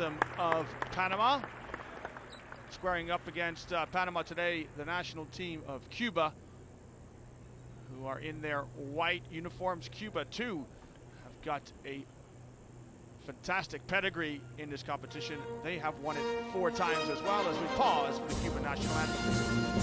anthem of Panama. Squaring up against Panama today, the national team of Cuba, who are in their white uniforms. Cuba, too, have got a fantastic pedigree in this competition. They have won it 4 times as well. As we pause for the Cuban national anthem.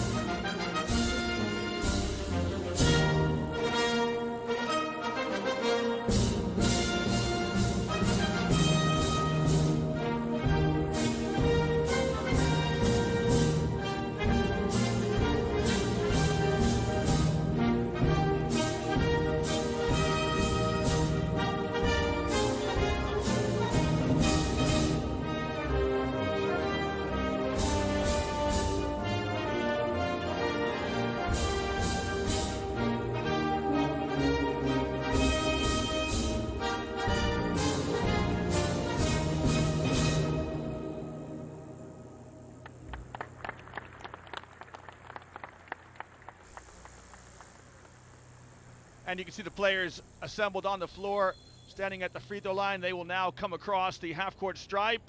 And you can see the players assembled on the floor, standing at the free throw line. They will now come across the half-court stripe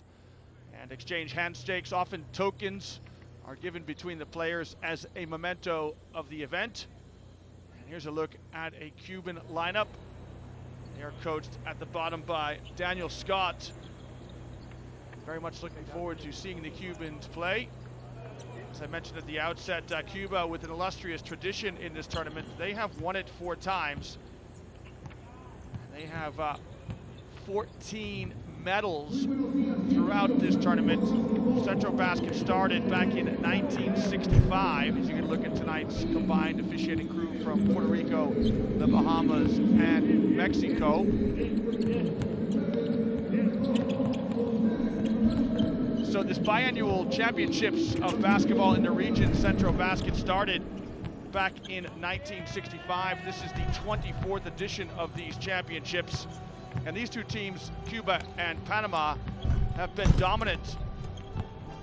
and exchange handshakes. Often tokens are given between the players as a memento of the event. And here's a look at a Cuban lineup. They are coached at the bottom by Daniel Scott. Very much looking forward to seeing the Cubans play. As I mentioned at the outset, Cuba with an illustrious tradition in this tournament. They have won it 4 times. They have 14 medals throughout this tournament. Central Basket started back in 1965. As you can look at tonight's combined officiating crew from Puerto Rico, the Bahamas, and Mexico. So this biannual championships of basketball in the region, Central Basket, started back in 1965. This is the 24th edition of these championships. And these 2 teams, Cuba and Panama, have been dominant,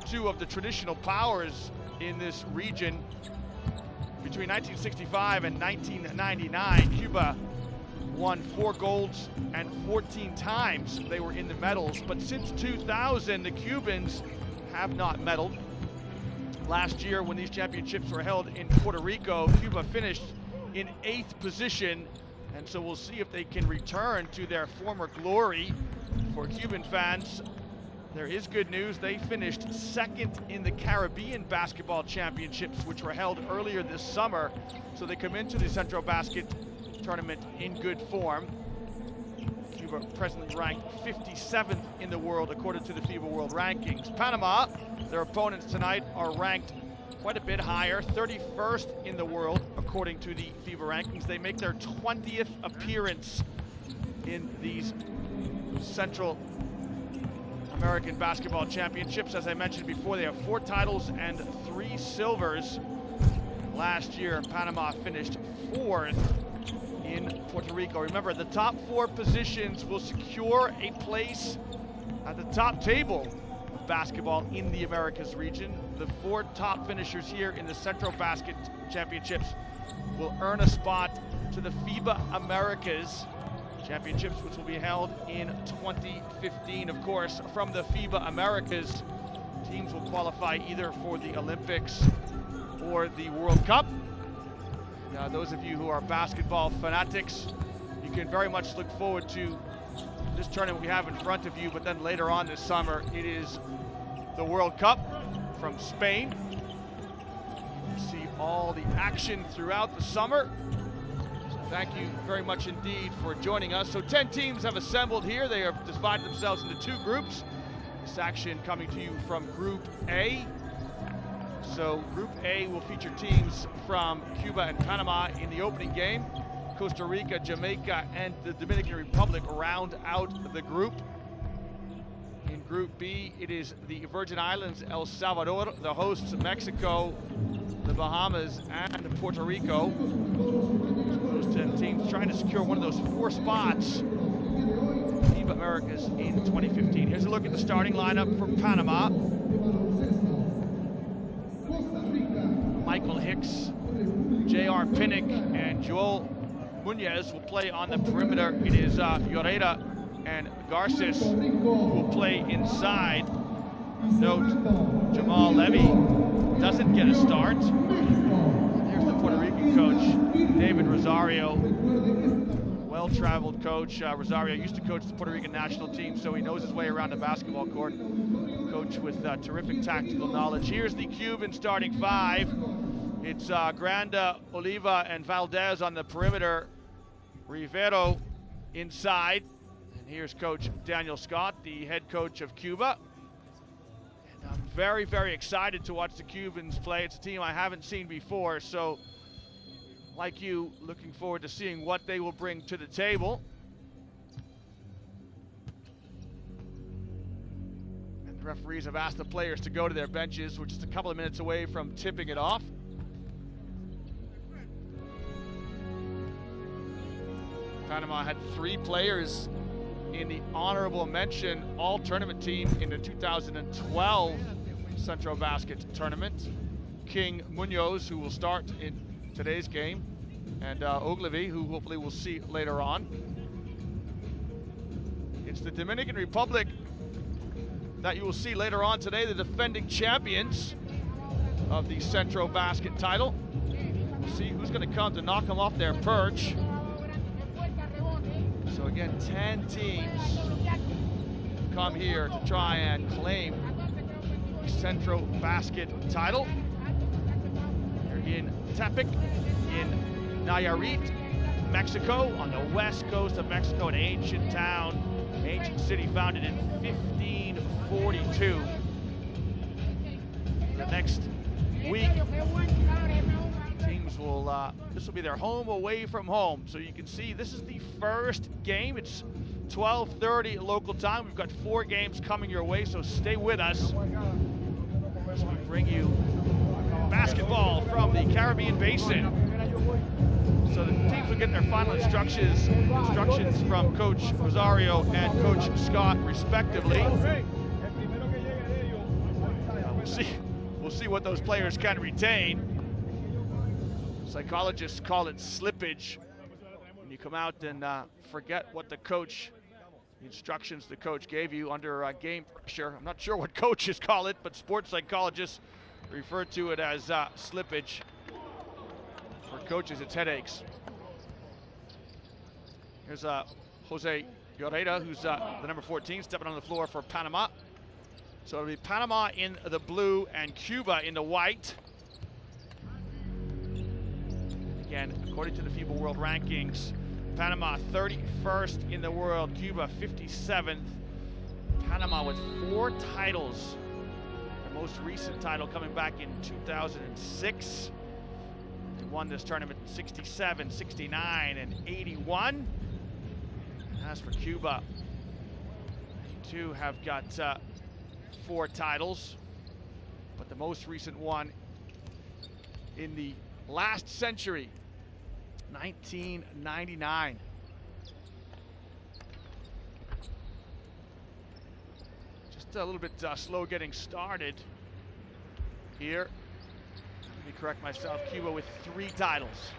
2 of the traditional powers in this region. Between 1965 and 1999, Cuba won 4 golds and 14 times they were in the medals. But since 2000, the Cubans have not medaled. Last year, when these championships were held in Puerto Rico, Cuba finished in 8th position. And so we'll see if they can return to their former glory. For Cuban fans, there is good news. They finished 2nd in the Caribbean basketball championships, which were held earlier this summer. So they come into the Central Basket tournament in good form. Cuba presently ranked 57th in the world according to the FIBA World Rankings. Panama, their opponents tonight, are ranked quite a bit higher, 31st in the world according to the FIBA rankings. They make their 20th appearance in these Central American Basketball Championships. As I mentioned before, they have 4 titles and 3 silvers. Last year, Panama finished 4th in Puerto Rico. Remember, the top 4 positions will secure a place at the top table of basketball in the Americas region. The 4 top finishers here in the Central Basket Championships will earn a spot to the FIBA Americas Championships, which will be held in 2015. Of course, from the FIBA Americas, teams will qualify either for the Olympics or the World Cup. Those of you who are basketball fanatics, you can very much look forward to this tournament we have in front of you, but then later on this summer, it is the World Cup from Spain. You see all the action throughout the summer. So thank you very much indeed for joining us. So 10 teams have assembled here. They have divided themselves into 2 groups. This action coming to you from Group A. So Group A will feature teams from Cuba and Panama in the opening game. Costa Rica, Jamaica, and the Dominican Republic round out the group. In Group B, it is the Virgin Islands, El Salvador, the hosts Mexico, the Bahamas, and Puerto Rico. So those 10 teams trying to secure one of those 4 spots FIBA Americas in 2015. Here's a look at the starting lineup for Panama. Michael Hicks, J.R. Pinnock, and Joel Muñez will play on the perimeter. It is Lloreda and Garces, who will play inside. Note, Jamal Levy doesn't get a start. There's the Puerto Rican coach, David Rosario. Well-traveled coach. Rosario used to coach the Puerto Rican national team, so he knows his way around the basketball court. Coach with terrific tactical knowledge. Here's the Cuban starting five. It's Granda, Oliva, and Valdez on the perimeter. Rivero inside. And here's Coach Daniel Scott, the head coach of Cuba. And I'm very, very excited to watch the Cubans play. It's a team I haven't seen before, so like you, looking forward to seeing what they will bring to the table. And the referees have asked the players to go to their benches. We're just a couple of minutes away from tipping it off. Panama had 3 players in the honorable mention all-tournament team in the 2012 Central Basket Tournament. King Munoz, who will start in today's game, and Ogilvy, who hopefully we'll see later on. It's the Dominican Republic that you will see later on today, the defending champions of the Central Basket title. We'll see who's going to come to knock them off their perch. So again, 10 teams come here to try and claim the Central Basket title. They're in Tepic, in Nayarit, Mexico, on the west coast of Mexico, an ancient town, ancient city founded in 1542. For the next week, teams will, this will be their home away from home. So you can see this is the first game. It's 12:30 local time. We've got 4 games coming your way, so stay with us as we bring you basketball from the Caribbean Basin. So the teams will get their final instructions from Coach Rosario and Coach Scott, respectively. We'll see what those players can retain. Psychologists call it slippage. When you come out and forget what the instructions the coach gave you under game pressure. I'm not sure what coaches call it, but sports psychologists refer to it as slippage. For coaches, it's headaches. Here's Jose Lloreda, who's the number 14, stepping on the floor for Panama. So it'll be Panama in the blue and Cuba in the white. Again, according to the FIBA World Rankings, Panama 31st in the world, Cuba 57th. Panama with 4 titles. Their most recent title coming back in 2006. They won this tournament in 67, 69, and 81. As for Cuba, they too have got 4 titles, but the most recent one in the last century, 1999. Just a little bit slow getting started here. Let me correct myself. Cuba with 3 titles.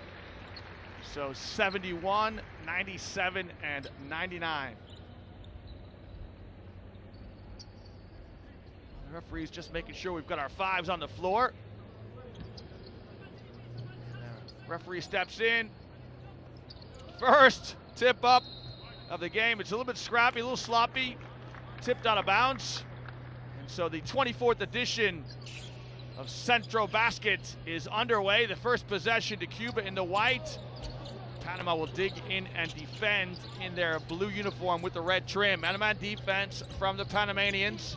So 71, 97, and 99. The referee's just making sure we've got our 5s on the floor. Referee steps in. First tip up of the game. It's a little bit scrappy, a little sloppy. Tipped out of bounds. And so the 24th edition of Centro Basket is underway. The first possession to Cuba in the white. Panama will dig in and defend in their blue uniform with the red trim. Man-to-man defense from the Panamanians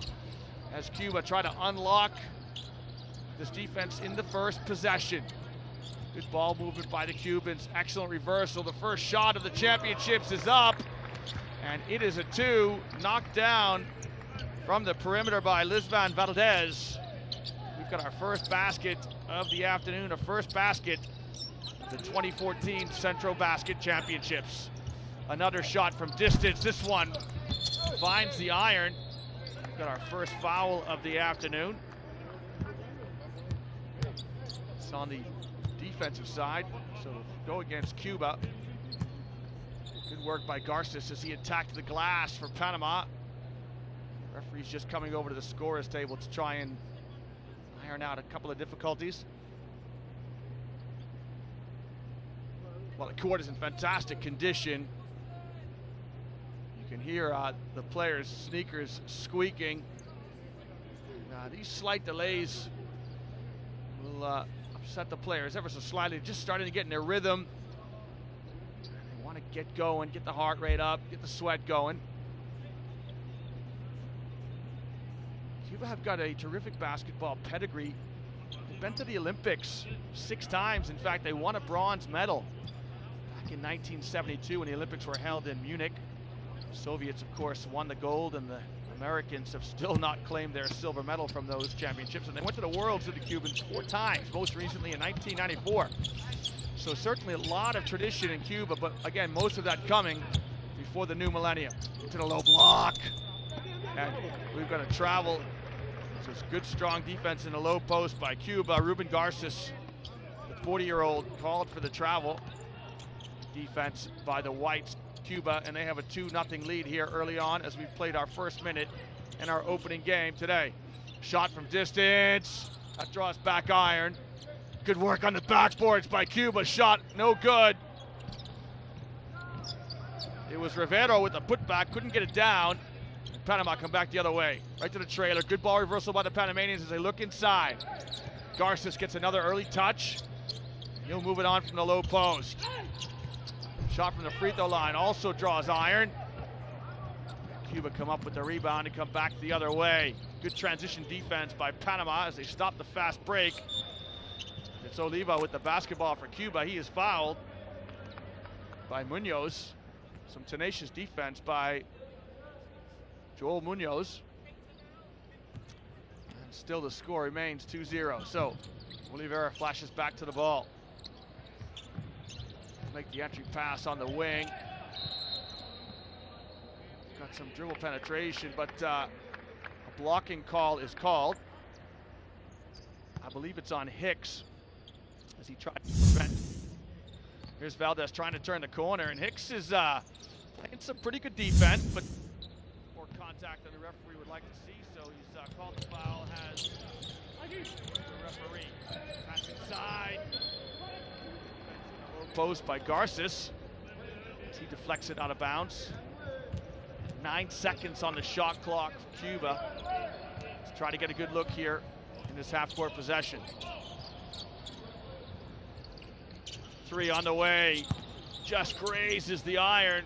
as Cuba try to unlock this defense in the first possession. Good ball movement by the Cubans. Excellent reversal. The first shot of the championships is up, and it is a 2, knocked down from the perimeter by Lisvan Valdez. We've got our first basket of the afternoon, a first basket of the 2014 Central Basket Championships. Another shot from distance. This one finds the iron. We've got our first foul of the afternoon. It's on the defensive side, so go against Cuba. Good work by Garces as he attacked the glass for Panama. The referee's just coming over to the scorer's table to try and iron out a couple of difficulties. Well, the court is in fantastic condition. You can hear the players' sneakers squeaking. These slight delays will upset the players ever so slightly. Just starting to get in their rhythm. They want to get going, get the heart rate up, get the sweat going. Cuba have got a terrific basketball pedigree. They've been to the Olympics 6 times. In fact, they won a bronze medal back in 1972 when the Olympics were held in Munich. The Soviets, of course, won the gold, and the Americans have still not claimed their silver medal from those championships. And they went to the Worlds with the Cubans 4 times, most recently in 1994. So certainly a lot of tradition in Cuba, but again, most of that coming before the new millennium. Into the low block. And we've got to travel. So it's good, strong defense in the low post by Cuba. Ruben Garces, the 40-year-old, called for the travel. Defense by the Whites. Cuba, and they have a 2-0 lead here early on as we've played our first minute in our opening game today. Shot from distance, that draws back iron. Good work on the backboards by Cuba, shot no good. It was Rivero with the putback, couldn't get it down. And Panama come back the other way, right to the trailer. Good ball reversal by the Panamanians as they look inside. Garces gets another early touch. He'll move it on from the low post. Shot from the free throw line also draws iron. Cuba come up with the rebound and come back the other way. Good transition defense by Panama as they stop the fast break. It's Oliva with the basketball for Cuba. He is fouled by Munoz. Some tenacious defense by Joel Munoz. And still the score remains 2-0. So Oliveira flashes back to the ball. Make the entry pass on the wing. Got some dribble penetration, but a blocking call is called. I believe it's on Hicks as he tried to prevent. Here's Valdez trying to turn the corner, and Hicks is playing some pretty good defense, but more contact than the referee would like to see, so he's called the foul, has the referee. Pass inside. Post by Garces. He deflects it out of bounds. 9 seconds on the shot clock for Cuba. Let's try to get a good look here in this half-court possession. 3 on the way. Just grazes the iron.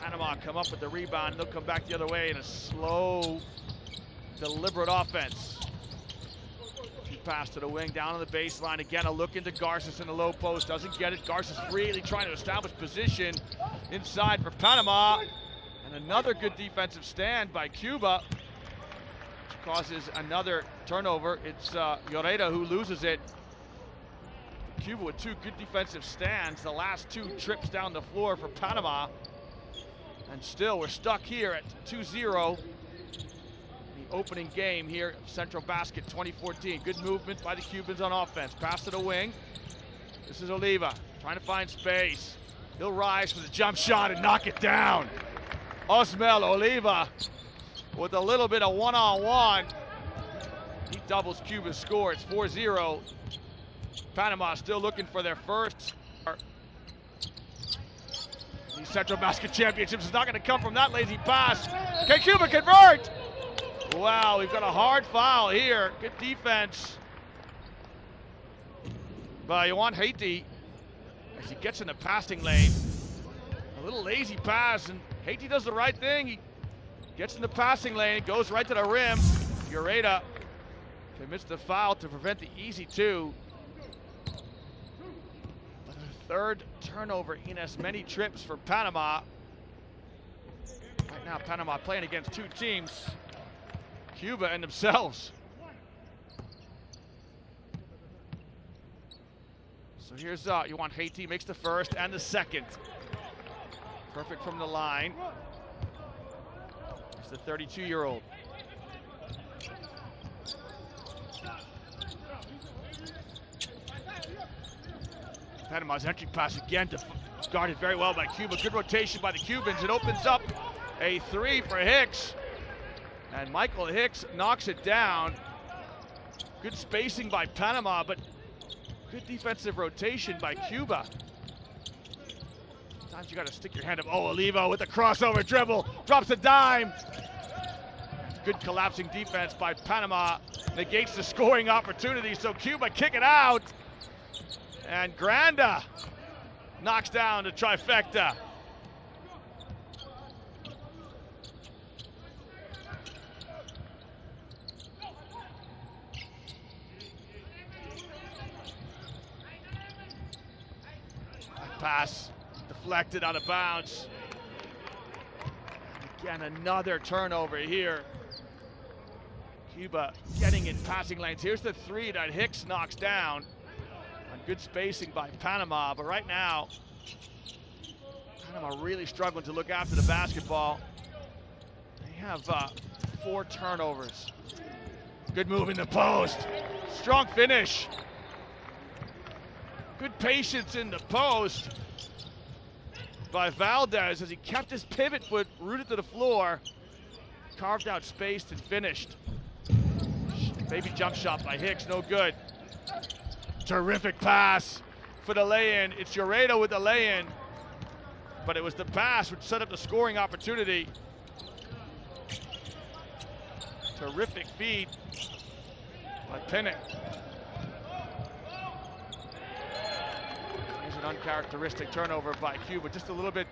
Panama come up with the rebound. They'll come back the other way in a slow, deliberate offense. Pass to the wing, down on the baseline. Again, a look into Garces in the low post. Doesn't get it. Garces really trying to establish position inside for Panama. And another good defensive stand by Cuba, which causes another turnover. It's Lloreda who loses it. Cuba with 2 good defensive stands. The last 2 trips down the floor for Panama. And still, we're stuck here at 2-0. Opening game here, Central Basket 2014. Good movement by the Cubans on offense. Pass to the wing. This is Oliva trying to find space. He'll rise for the jump shot and knock it down. Osmel Oliva with a little bit of one-on-one. He doubles Cuba's score. It's 4-0. Panama still looking for their first. These Central Basket Championships is not going to come from that lazy pass. Can Cuba convert? Wow, we've got a hard foul here. Good defense by Juan Haiti as he gets in the passing lane. A little lazy pass, and Haiti does the right thing. He gets in the passing lane, goes right to the rim. Lloreda commits the foul to prevent the easy 2. But a 3rd turnover in as many trips for Panama. Right now, Panama playing against 2 teams. Cuba and themselves. So here's Juan Haiti makes the first and the second. Perfect from the line. It's the 32-year-old. Panama's entry pass again, guarded very well by Cuba. Good rotation by the Cubans. It opens up a three for Hicks. And Michael Hicks knocks it down. Good spacing by Panama, but good defensive rotation by Cuba. Sometimes you got to stick your hand up. Oh, Olivo with a crossover dribble, drops a dime. Good collapsing defense by Panama, negates the scoring opportunity, so Cuba kick it out. And Granda knocks down the trifecta. Pass deflected out of bounds. Again, another turnover here. Cuba getting in passing lanes. Here's the three that Hicks knocks down on good spacing by Panama, but right now, Panama really struggling to look after the basketball. They have 4 turnovers. Good move in the post. Strong finish. Good patience in the post by Valdez as he kept his pivot foot rooted to the floor, carved out, spaced, and finished. Baby jump shot by Hicks, no good. Terrific pass for the lay-in. It's Ureta with the lay-in, but it was the pass which set up the scoring opportunity. Terrific feed by Pinnock. Here's an uncharacteristic turnover by Cuba, just a little bit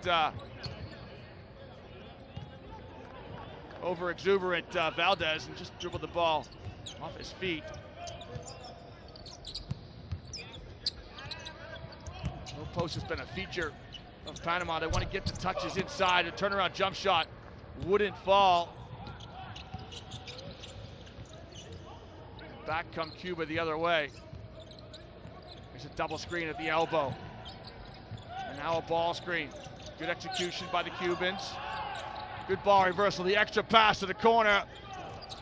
over exuberant Valdez, and just dribbled the ball off his feet. Low post has been a feature of Panama. They want to get the touches inside. A turnaround jump shot wouldn't fall. Back come Cuba the other way. There's a double screen at the elbow. And now a ball screen. Good execution by the Cubans. Good ball reversal, the extra pass to the corner.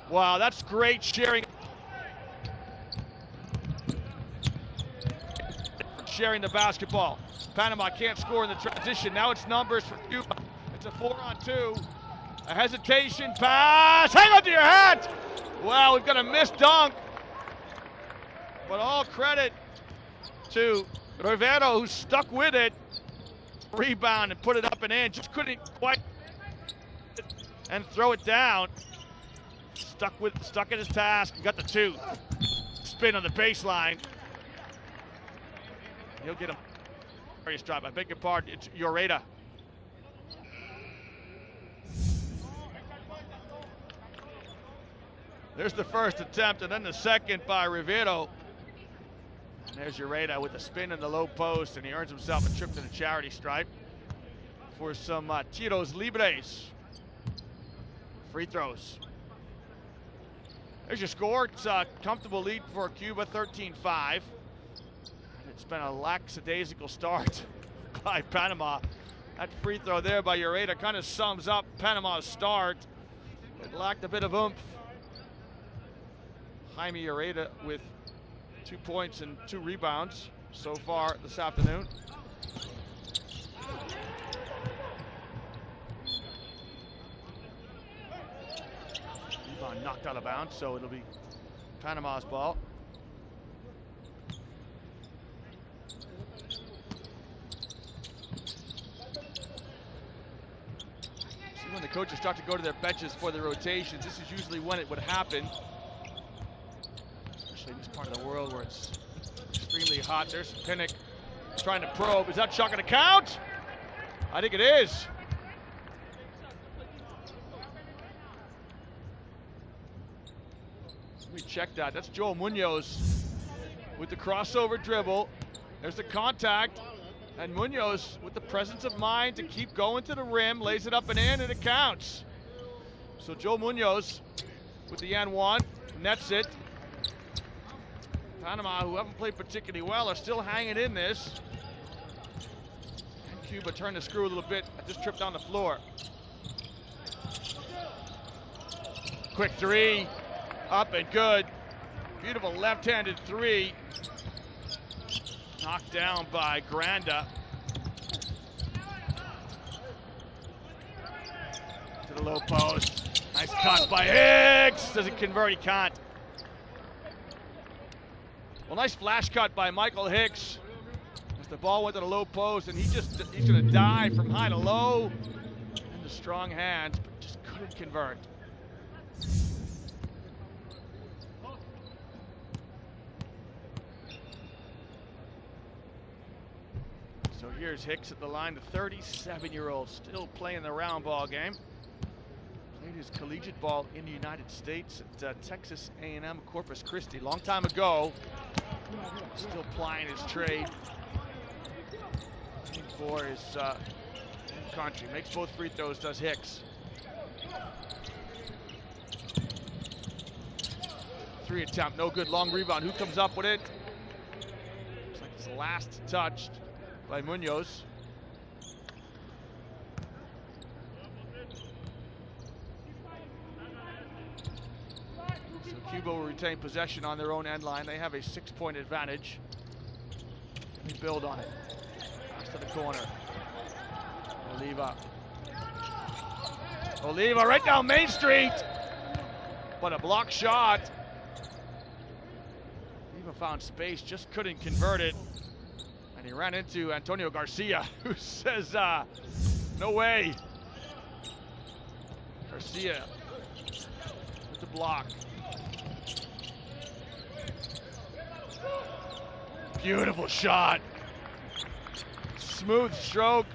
Wow, that's great sharing. Sharing the basketball. Panama can't score in the transition. Now it's numbers for Cuba. It's a 4-on-2. A hesitation pass. Hang on to your hat. Wow, we've got a missed dunk. But all credit to Rivero, who stuck with it. Rebound and put it up and in. Just couldn't quite and throw it down. Stuck at his task. Got the 2. Spin on the baseline. He'll get him. Various drive. I beg your pardon. It's Ureta. There's the first attempt, and then the second by Rivero. And there's Ureta with the spin in the low post, and he earns himself a trip to the charity stripe for some tiros libres. Free throws. There's your score. It's a comfortable lead for Cuba, 13-5. It's been a lackadaisical start by Panama. That free throw there by Ureta kind of sums up Panama's start. It lacked a bit of oomph. Jaime Ureta with 2 points and 2 rebounds so far this afternoon. Rebound knocked out of bounds, so it'll be Panama's ball. When the coaches start to go to their benches for the rotations, this is usually when it would happen. Especially in this part of the world where it's extremely hot. There's Pinnock trying to probe. Is that shot going to count? I think it is. Let me check that. That's Joel Munoz with the crossover dribble. There's the contact. And Munoz, with the presence of mind to keep going to the rim, lays it up and in, and it counts. So Joe Munoz with the N1, nets it. Panama, who haven't played particularly well, are still hanging in this. And Cuba turned the screw a little bit at this trip down the floor. Quick 3, up and good. Beautiful left-handed 3. Knocked down by Granda. To the low post. Nice cut by Hicks. Doesn't convert, he can't. Well, nice flash cut by Michael Hicks. As the ball went to the low post, and he's going to dive from high to low. In the strong hands, but just couldn't convert. So here's Hicks at the line, the 37-year-old, still playing the round ball game. Played his collegiate ball in the United States at Texas A&M Corpus Christi, long time ago. Still plying his trade for his country. Makes both free throws, does Hicks. Three attempt, no good, long rebound. Who comes up with it? Looks like it's the last touched by Munoz. So Cuba will retain possession on their own end line. They have a 6-point advantage. Let me build on it. Pass to the corner. Oliva right down Main Street. But a block shot. Oliva found space, just couldn't convert it. And he ran into Antonio Garcia, who says, no way. Garcia with the block. Beautiful shot. Smooth stroke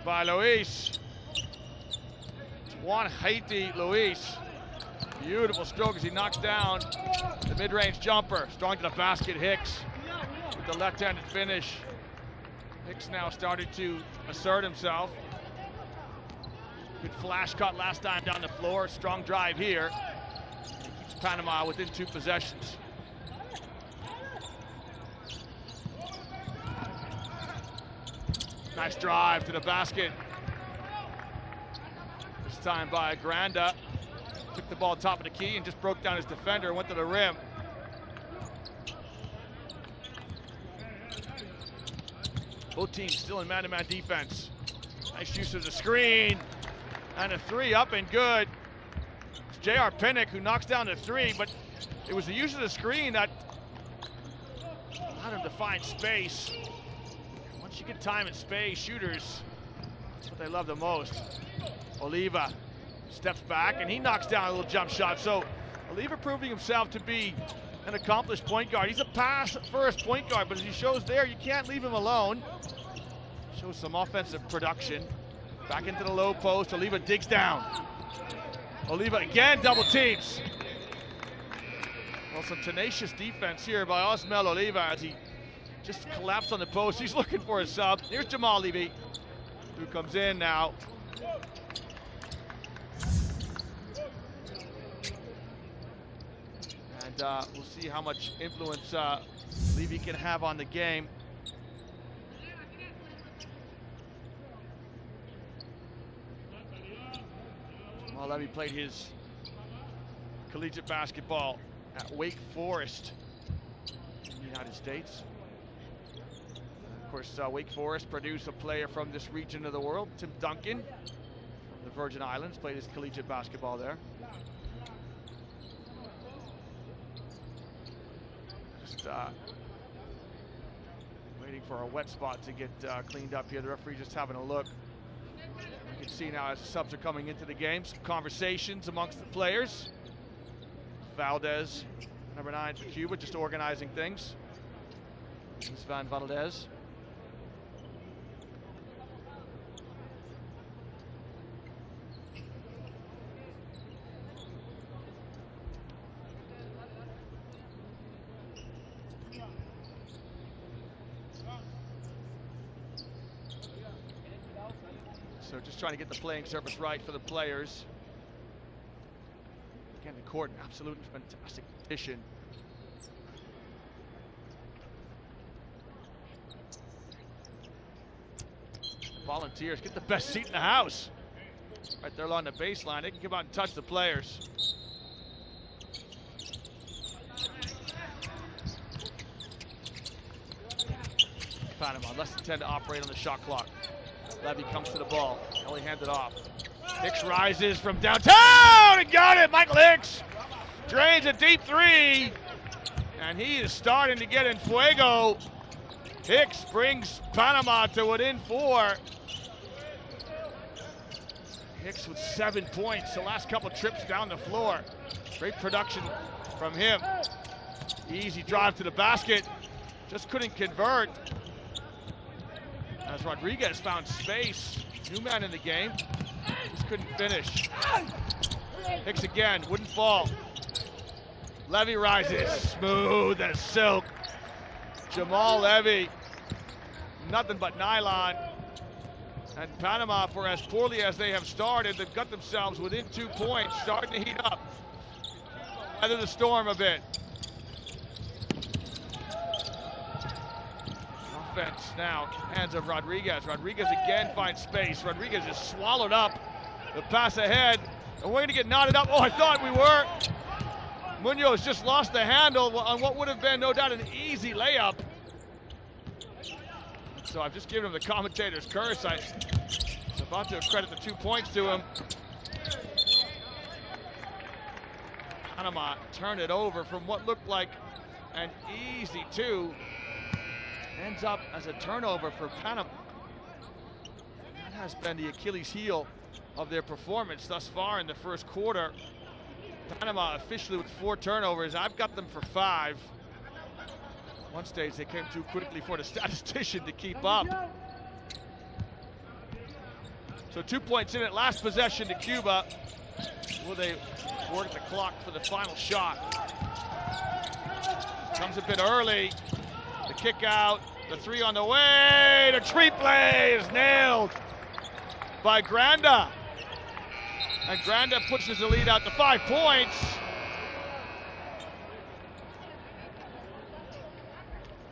by Luis. Juan Haiti Luis. Beautiful stroke as he knocks down the mid-range jumper. Strong to the basket, Hicks with the left-handed finish. Hicks now started to assert himself. Good flash cut last time down the floor. Strong drive here. He keeps Panama within 2 possessions. Nice drive to the basket. This time by Granda. Took the ball top of the key and just broke down his defender, went to the rim. Both teams still in man-to-man defense. Nice use of the screen. And a 3 up and good. It's J.R. Pinnock who knocks down the 3, but it was the use of the screen that allowed him to find space. Once you get time and space, shooters, that's what they love the most. Oliva steps back and he knocks down a little jump shot. So Oliva proving himself to be an accomplished point guard. He's a pass-first point guard, but as he shows there, you can't leave him alone. Shows some offensive production. Back into the low post. Oliva digs down. Oliva again double teams. Well, some tenacious defense here by Osmel Oliva as he just collapsed on the post. He's looking for a sub. Here's Jamal Levy, who comes in now. And we'll see how much influence Levy can have on the game. Jamal Levy played his collegiate basketball at Wake Forest in the United States. Of course, Wake Forest produced a player from this region of the world, Tim Duncan, from the Virgin Islands, played his collegiate basketball there. Just waiting for a wet spot to get cleaned up here. The referee just having a look. You can see now as the subs are coming into the game, some conversations amongst the players. Valdez, number 9 for Cuba, just organizing things. This is Van Valdez. So just trying to get the playing surface right for the players. Again, the court, absolutely fantastic condition. Volunteers get the best seat in the house. Right there along the baseline, they can come out and touch the players. Panama. Less than 10 to operate on the shot clock. Levy comes to the ball. Only handed off. Hicks rises from downtown and got it. Michael Hicks drains a deep three. And he is starting to get in fuego. Hicks brings Panama to within 4. Hicks with 7 points. The last couple trips down the floor. Great production from him. Easy drive to the basket. Just couldn't convert. As Rodriguez found space. New man in the game. Just couldn't finish. Hicks again. Wouldn't fall. Levy rises. Smooth as silk. Jamal Levy. Nothing but nylon. And Panama, for as poorly as they have started, they've got themselves within 2 points, starting to heat up. Weather the storm a bit. Offense now, hands of Rodriguez. Rodriguez again finds space. Rodriguez is swallowed up. The pass ahead, and we're going to get knotted up. Oh, I thought we were. Munoz just lost the handle on what would have been, no doubt, an easy layup. So I've just given him the commentator's curse. I was about to credit the 2 points to him. Panama turned it over from what looked like an easy 2. Ends up as a turnover for Panama. That has been the Achilles heel of their performance thus far in the first quarter. Panama officially with 4 turnovers. I've got them for 5. One stage they came too quickly for the statistician to keep up. So 2 points in it, last possession to Cuba. Will they work the clock for the final shot? Comes a bit early. The kick out, the 3 on the way, the triple is nailed by Granda. And Granda pushes the lead out to 5 points.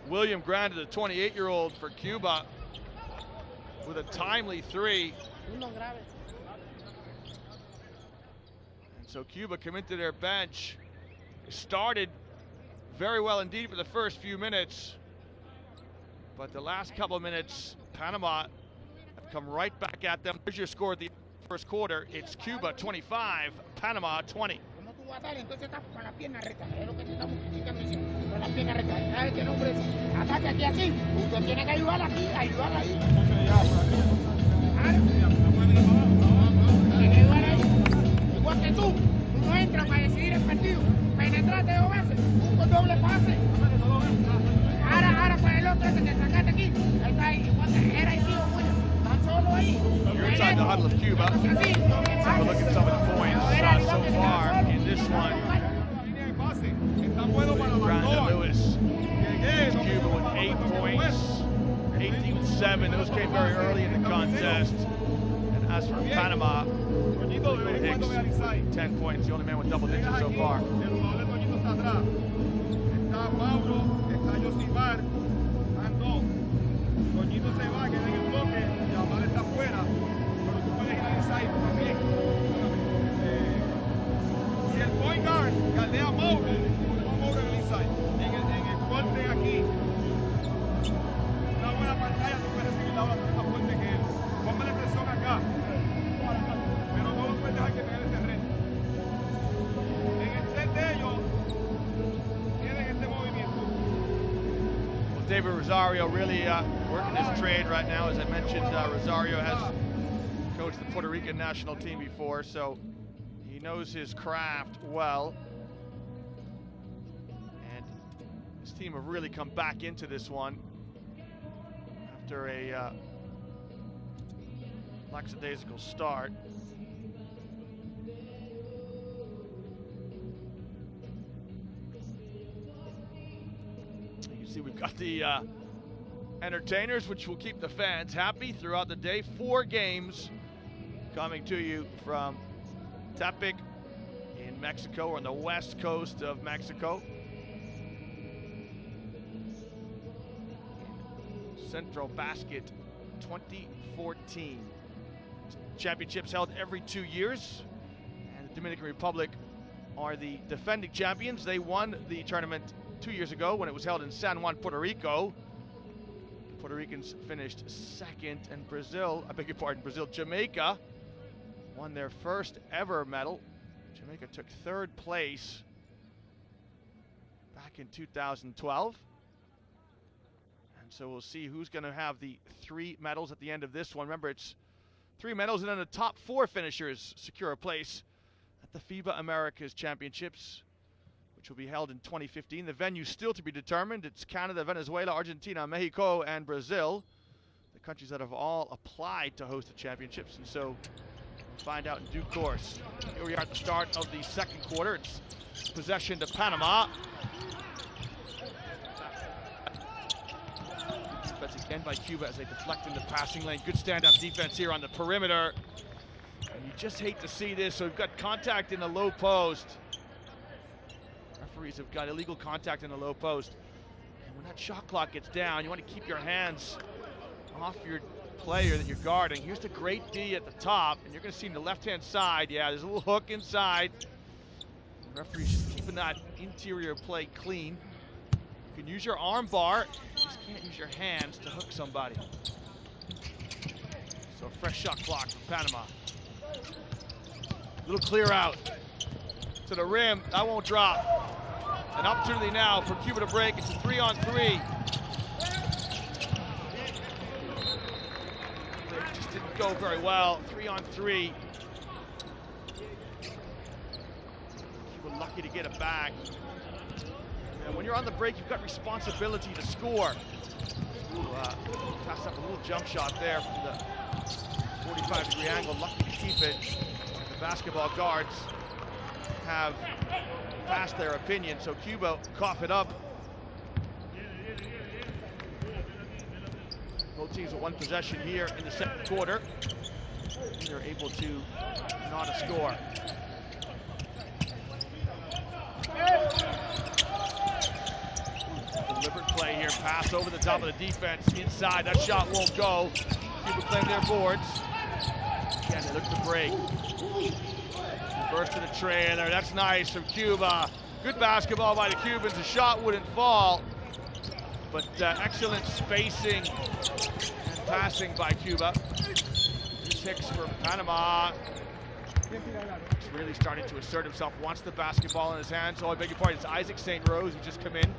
William Granda, the 28-year-old for Cuba, with a timely 3. And so Cuba come into their bench. Started very well indeed for the first few minutes. But the last couple of minutes, Panama have come right back at them. Here's your score at the first quarter. It's Cuba 25, Panama 20. Entonces está con la pierna recta, es lo que te estamos criticando, con la pierna recta. Cada vez que el hombre ataque aquí así, usted tiene que ayudar aquí, ayudar ahí. Tiene que ayudar ahí. Igual que tú no entras para decidir el partido, penetrate 2 veces, un doble pase. Ahora para el otro ese que sacaste aquí, ahí está ahí, igual que era Isidro Muñoz, tan solo ahí. You're inside the huddle of Cuba. Let's have a look at some of the points so far in this one. Brandon Lewis leads Cuba with 8 points, 18-7. Those came very early in the contest. And as for Panama, Hicks, 10 points, the only man with double digits so far. Si el point guard galdea Mobley, Mobley en el inside. En el corte aquí, una buena pantalla, tú puedes recibir la bola más fuerte que él. Póngale presión acá, pero no lo puedes dejar que pegue el terreno. En el set de ellos, tienen este movimiento. Well, David Rosario really working his trade right now. As I mentioned, Rosario has coached the Puerto Rican national team before, so he knows his craft well. And his team have really come back into this one after a lackadaisical start. You can see we've got the entertainers, which will keep the fans happy throughout the day. 4 games coming to you from Tepic in Mexico, or on the west coast of Mexico. Central Basket 2014. Championships held every 2 years, and the Dominican Republic are the defending champions. They won the tournament 2 years ago when it was held in San Juan, Puerto Rico. Puerto Ricans finished second, and Brazil, I beg your pardon, Jamaica won their first ever medal. Jamaica took third place back in 2012. And so we'll see who's going to have the 3 medals at the end of this one. Remember, it's 3 medals, and then the top 4 finishers secure a place at the FIBA Americas Championships, which will be held in 2015. The venue still to be determined. It's Canada, Venezuela, Argentina, Mexico, and Brazil, the countries that have all applied to host the championships. And so we'll find out in due course. Here we are at the start of the second quarter. It's possession to Panama. Defense again by Cuba as they deflect in the passing lane. Good stand-up defense here on the perimeter. And you just hate to see this. So we've got contact in the low post. Referees have got illegal contact in the low post. And when that shot clock gets down, you want to keep your hands off your player that you're guarding. Here's the great D at the top, and you're going to see in the left-hand side, yeah, there's a little hook inside. The referee's just keeping that interior play clean. You can use your arm bar, you just can't use your hands to hook somebody. So a fresh shot clock from Panama. Little clear out to the rim, that won't drop. An opportunity now for Cuba to break. It's a 3-on-3. Break just didn't go very well. 3-on-3. Cuba lucky to get it back. And when you're on the break, you've got responsibility to score. Passed up a little jump shot there from the 45-degree angle. Lucky to keep it. The basketball guards have passed their opinion, so Cuba cough it up. Both teams with 1 possession here in the second quarter. They're able to not a score. Deliberate play here, pass over the top of the defense, inside, that shot won't go. Cuba claim their boards. Again, they look to break. First to the trailer, that's nice from Cuba. Good basketball by the Cubans, the shot wouldn't fall, but excellent spacing and passing by Cuba. Here's Hicks for Panama. He's really starting to assert himself, wants the basketball in his hands. Oh, I beg your pardon, it's Isaac St. Rose who just come in.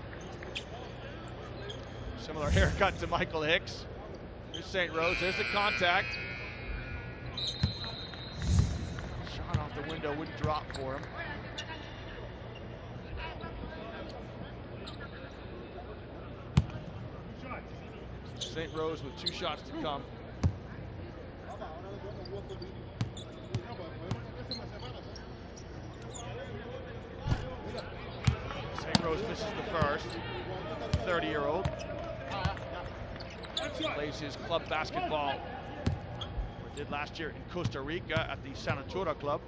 Similar haircut to Michael Hicks. Here's St. Rose, there's the contact. Off the window, wouldn't drop for him. St. Rose with 2 shots to come. St. Rose misses the first. 30-year-old. Plays his club basketball. Did last year in Costa Rica at the Sanatura Club.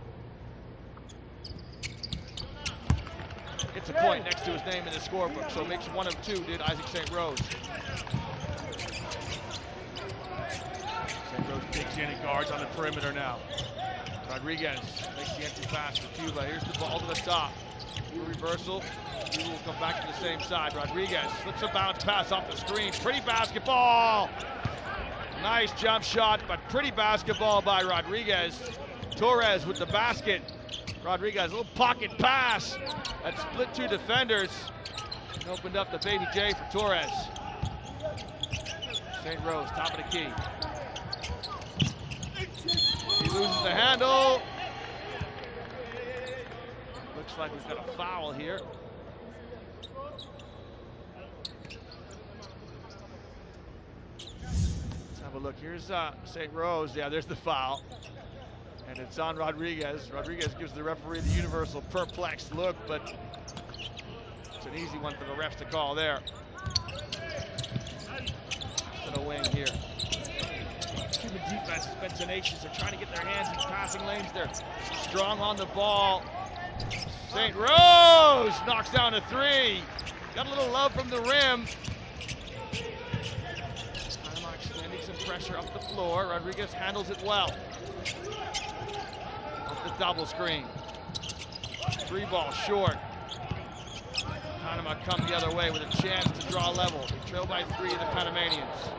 It's a point next to his name in the scorebook, so it makes 1 of 2, did Isaac St. Rose. St. Rose digs in and guards on the perimeter now. Rodriguez makes the empty pass for Cuba. Here's the ball to the top. Reversal. Cuba will come back to the same side. Rodriguez flips a bounce pass off the screen. Pretty basketball. Nice jump shot, but pretty basketball by Rodriguez. Torres with the basket. Rodriguez, a little pocket pass that split 2 defenders and opened up the baby J for Torres. St. Rose, top of the key. He loses the handle. Looks like we've got a foul here. Have a look. Here's St. Rose. Yeah, there's the foul. And it's on Rodriguez. Rodriguez gives the referee the universal perplexed look, but it's an easy one for the refs to call there. To the wing here. Cuban defense has been tenacious. They're trying to get their hands in passing lanes. They're strong on the ball. St. Rose knocks down a 3. Got a little love from the rim. Pressure up the floor. Rodriguez handles it well. Off the double screen. 3 ball short. Panama come the other way with a chance to draw level. They trail by 3 of the Panamanians.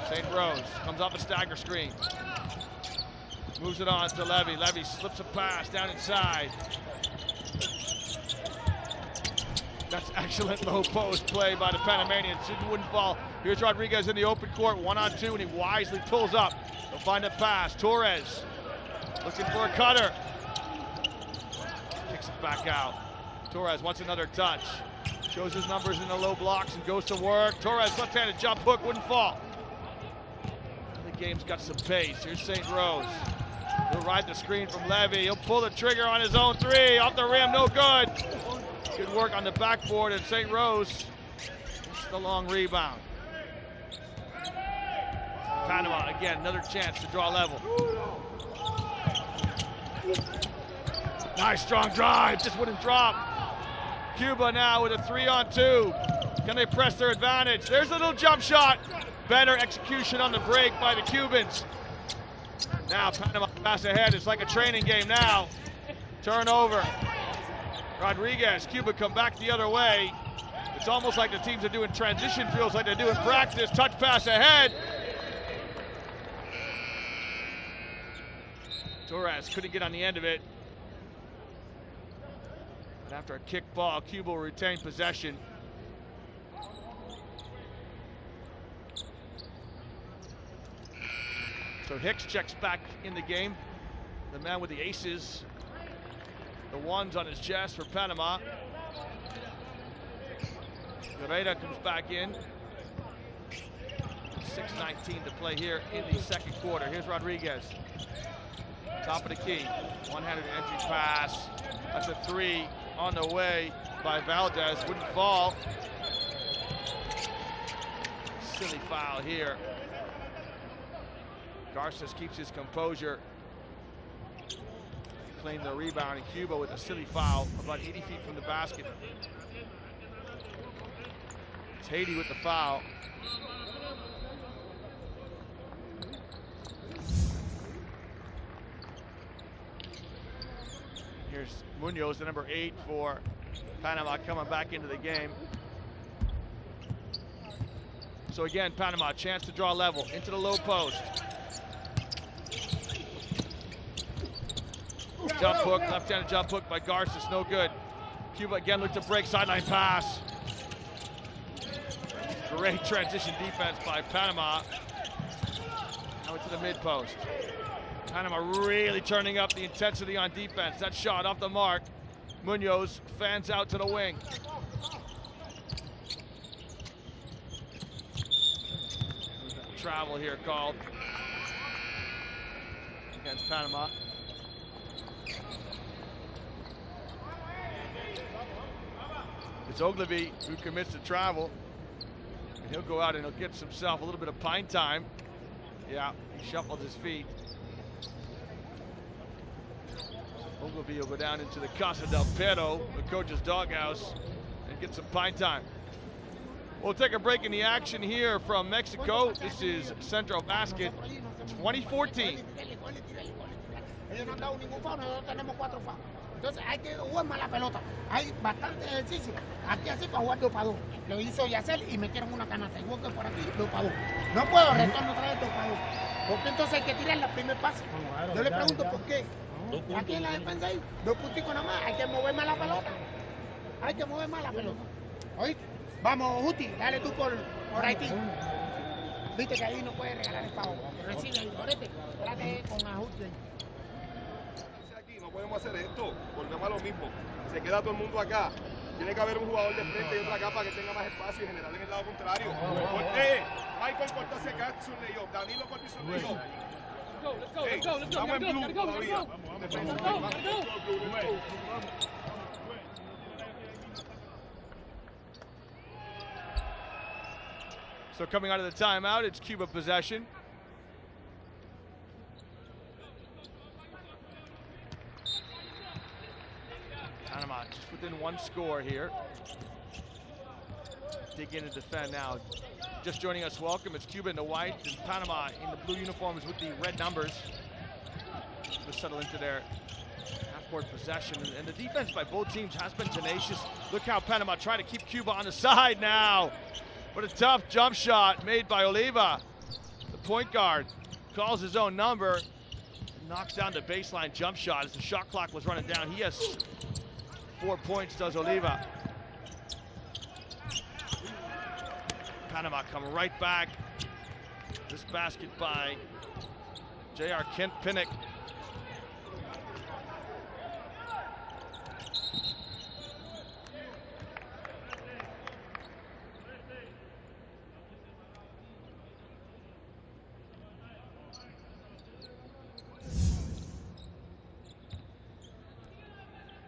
St. Rose comes off a stagger screen. Moves it on to Levy. Levy slips a pass down inside. That's excellent low post play by the Panamanians. It wouldn't fall. Here's Rodriguez in the open court, 1-on-2, and he wisely pulls up. He'll find a pass. Torres looking for a cutter. Kicks it back out. Torres wants another touch. Shows his numbers in the low blocks and goes to work. Torres left-handed jump hook, wouldn't fall. The game's got some pace. Here's St. Rose. He'll ride the screen from Levy. He'll pull the trigger on his own 3. Off the rim, no good. Good work on the backboard, and St. Rose gets the long rebound. Panama, again, another chance to draw level. Nice strong drive, just wouldn't drop. Cuba now with a 3-on-2. Can they press their advantage? There's a little jump shot. Better execution on the break by the Cubans. Now Panama pass ahead. It's like a training game now. Turnover. Rodriguez, Cuba come back the other way. It's almost like the teams are doing transition drills like they do in practice. Touch pass ahead. Torres couldn't get on the end of it. But after a kick ball, Cuba will retain possession. So Hicks checks back in the game. The man with the aces. The 1s on his chest for Panama. Guerrera comes back in. 6:19 to play here in the second quarter. Here's Rodriguez. Top of the key. One-handed entry pass. That's a 3 on the way by Valdez. Wouldn't fall. Silly foul here. Garces keeps his composure. Claimed the rebound, and Cuba with a silly foul about 80 feet from the basket. It's Haiti with the foul. Here's Munoz, the number 8 for Panama, coming back into the game. So again, Panama, chance to draw level into the low post. Jump hook, left-handed jump hook by Garces, no good. Cuba again looks to break, sideline pass. Great transition defense by Panama. Now into the mid-post. Panama really turning up the intensity on defense. That shot off the mark. Munoz fans out to the wing. Travel here called against Panama. It's Ogilvy who commits to travel. And he'll go out and he'll get himself a little bit of pine time. Yeah, he shuffled his feet. Ogilvy will go down into the Casa del Perro, the coach's doghouse, and get some pine time. We'll take a break in the action here from Mexico. This is Central Basket 2014. Ellos no han dado ningún foul, nosotros tenemos 4 fouls. Entonces hay que jugar más la pelota. Hay bastante ejercicio. Aquí así para jugar 2 para 2. Lo hizo Yacel y metieron una canasta. Igual que por aquí, 2 para 2. No puedo retorno otra vez 2 para 2. Porque entonces hay que tirar la primer pase. Yo le pregunto por qué. Aquí en la defensa hay 2 punticos nada más. Hay que mover más la pelota. Hay que mover más la pelota. ¿Oíste? Vamos, Juti, dale tú por Haití. Viste que ahí no puede regalar el pavo. Recibe ahí, orete. Trate con ajuste ahí. No podemos hacer esto, volvemos a lo mismo. Se queda todo el mundo acá. Tiene que haber un jugador de frente y otro acá para que tenga más espacio y general en el lado contrario. Michael corta ese catch, un layup. Danilo corta un layup. Estamos en blue todavía. So coming out of the timeout, it's Cuba possession. Panama just within 1 score here. Dig in and defend now. Just joining us, welcome. It's Cuba in the white and Panama in the blue uniforms with the red numbers. Just settle into their half-court possession, and the defense by both teams has been tenacious. Look how Panama try to keep Cuba on the side now. But a tough jump shot made by Oliva. The point guard calls his own number, knocks down the baseline jump shot as the shot clock was running down. He has 4 points, does Oliva. Panama come right back. This basket by J.R. Pinnock.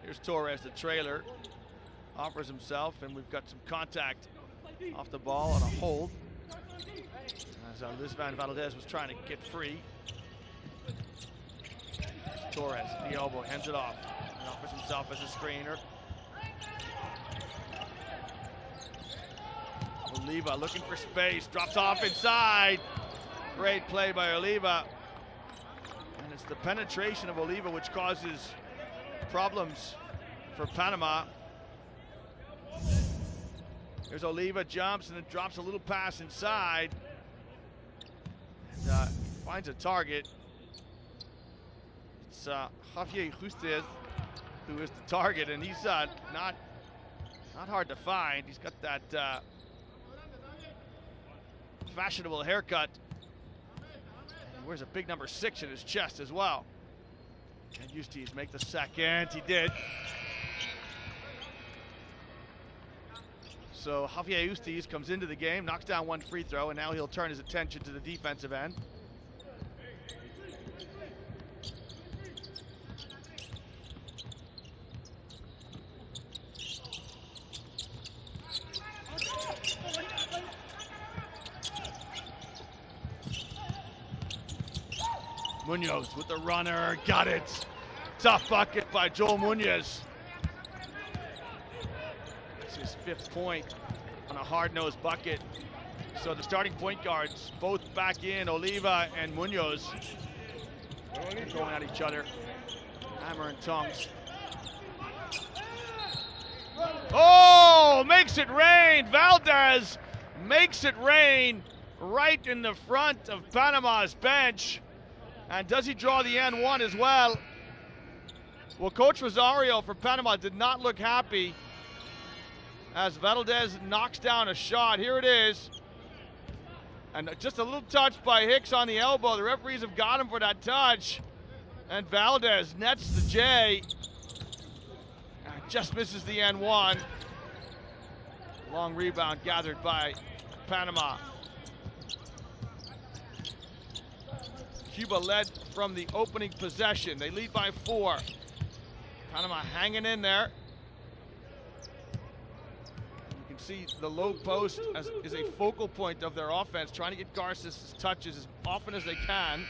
Here's Torres, the trailer, offers himself, and we've got some contact off the ball on a hold. As Luis Van Valdez was trying to get free. Torres, the elbow, hands it off, and offers himself as a screener. Oliva looking for space, drops off inside. Great play by Oliva. And it's the penetration of Oliva which causes problems for Panama. There's Oliva, jumps and then drops a little pass inside. And finds a target. It's Javier Justez who is the target, and he's not hard to find. He's got that fashionable haircut. He wears a big number 6 in his chest as well. And Justez make the second. He did. So Javier Justez comes into the game, knocks down one free throw, and now he'll turn his attention to the defensive end. Munoz with the runner, got it. Tough bucket by Joel Munoz. It's his 5th point on a hard-nosed bucket. So the starting point guards both back in, Oliva and Munoz. They're going at each other, hammer and tongs. Oh, makes it rain. Valdez makes it rain right in the front of Panama's bench. And does he draw the N1 as well? Well, Coach Rosario for Panama did not look happy as Valdez knocks down a shot. Here it is. And just a little touch by Hicks on the elbow. The referees have got him for that touch. And Valdez nets the J. Just misses the N1. Long rebound gathered by Panama. Cuba led from the opening possession. They lead by 4. Panama hanging in there. You can see the low post is a focal point of their offense, trying to get Garces' touches as often as they can.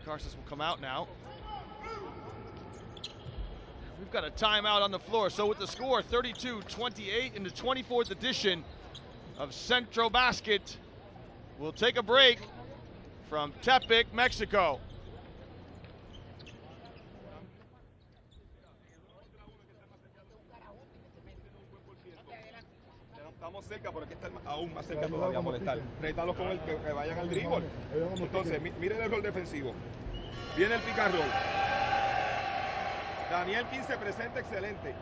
Garces will come out now. We've got a timeout on the floor. So with the score 32-28 in the 24th edition of Centro Basket, we'll take a break from Tepic, Mexico. Estamos cerca, pero hay que estar aún más cerca todavía a molestar. Necesitamos con el que vayan al dribble. Entonces, miren el rol defensivo. Viene el pick and roll. Daniel 15 presenta excelente.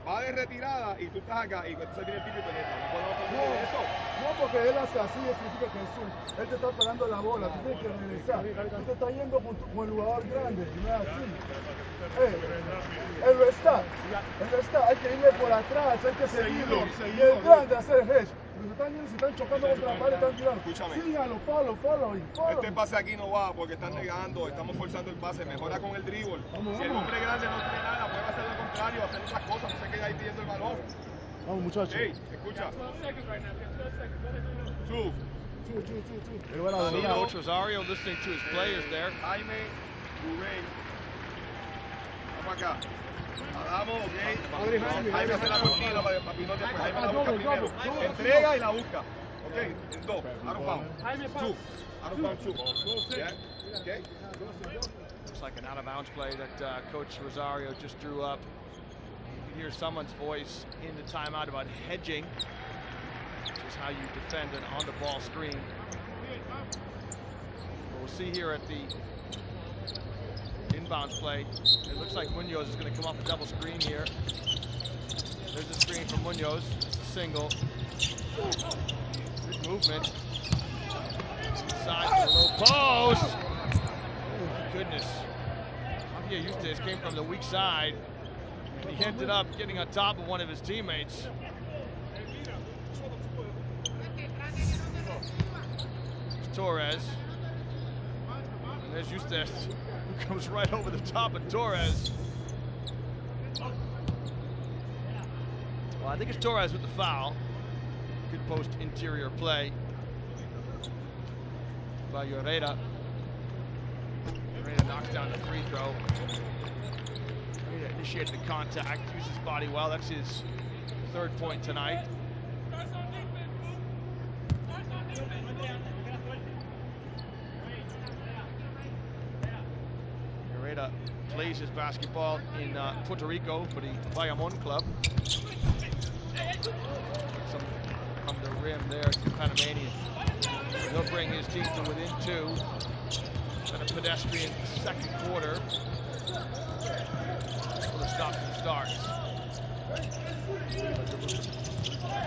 Va de retirada y tú estás acá y entonces viene el tipo y penetra. No podemos permitir eso. No, porque él hace así, significa que él te está parando la bola, tú tienes que regresar. Tú te estás yendo con el jugador grande, no es así. Él está, hay que irle por atrás, hay que seguirlo. Y el grande hacer hedge. Se están chocando contra la pared, están tirando. Escúchame. Síganlo, follow. Este pase aquí no va porque están negando, estamos forzando el pase, mejora con el dribble. Si el hombre grande no tiene nada, puede hacer lo contrario, hacer otras cosas, no se queda ahí pidiendo el balón. Vamos, muchachos. Hey, escucha. Two. See Coach Rosario listening to his players there. Jaime, Rubén. Vamos acá. Vamos, ok. Jaime hace la cortina para Pinote, pues Jaime la busca primero. Entrega y la busca. Ok, en 2. Out of bounds. 2. Out of bounds 2. Yeah. Okay. Looks like an out-of-bounds play that Coach Rosario just drew up. You can hear someone's voice in the timeout about hedging, which is how you defend an on-the-ball screen. We'll see here at the inbounds play. It looks like Munoz is going to come off a double screen here. There's a screen from Munoz. It's a single. Good movement. Inside to the low post. Oh, goodness. Javier Eustace came from the weak side, and he ended up getting on top of one of his teammates. Torres. And there's Eustace, who comes right over the top of Torres. Well, I think it's Torres with the foul. Good post interior play by Herrera. Herrera knocks down the free throw. Herrera initiated the contact, uses his body well. That's his third point tonight. Herrera plays his basketball in Puerto Rico for the Bayamon club. Some on the rim there, the Panamanian. He'll bring his team to within 2. Then a pedestrian second quarter. So the stops and starts.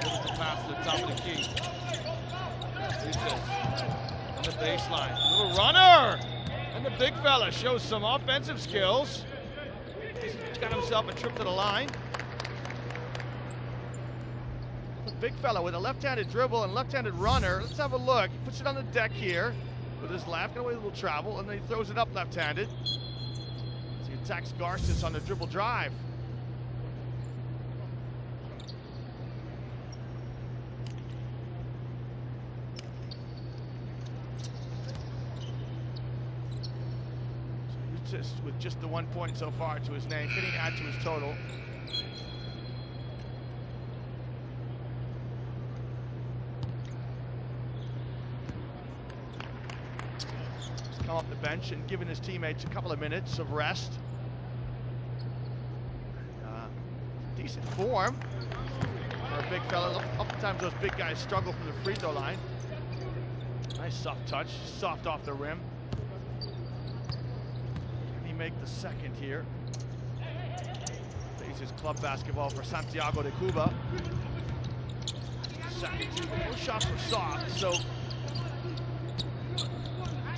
Able to pass to the top of the key. On the baseline. Little runner! And the big fella shows some offensive skills. He's got himself a trip to the line. The big fella with a left-handed dribble and left-handed runner. Let's have a look. He puts it on the deck here with his left, away a little travel, and then he throws it up left-handed. So he attacks Garces on the dribble drive. With just the 1 point so far to his name, can he add to his total? He's come off the bench and given his teammates a couple of minutes of rest. Decent form for a big fella. Oftentimes those big guys struggle from the free throw line. Nice soft touch, soft off the rim. Make the second here. Faces club basketball for Santiago de Cuba. Second two, those shots were soft, so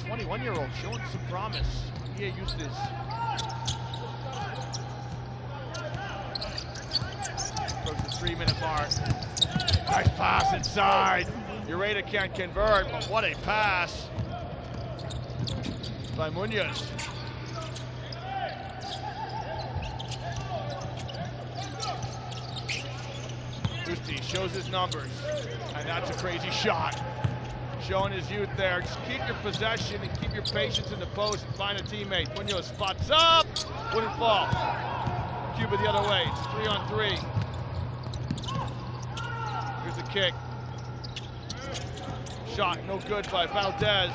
21-year-old showing some promise. Javier Eustace. Approach the 3-minute mark. Nice pass inside. Herrera can't convert, but what a pass by Munoz. Eustace shows his numbers, and that's a crazy shot. Showing his youth there. Just keep your possession and keep your patience in the post and find a teammate. Munoz spots up, wouldn't fall. Cuba the other way, it's 3-on-3. Here's the kick. Shot no good by Valdez.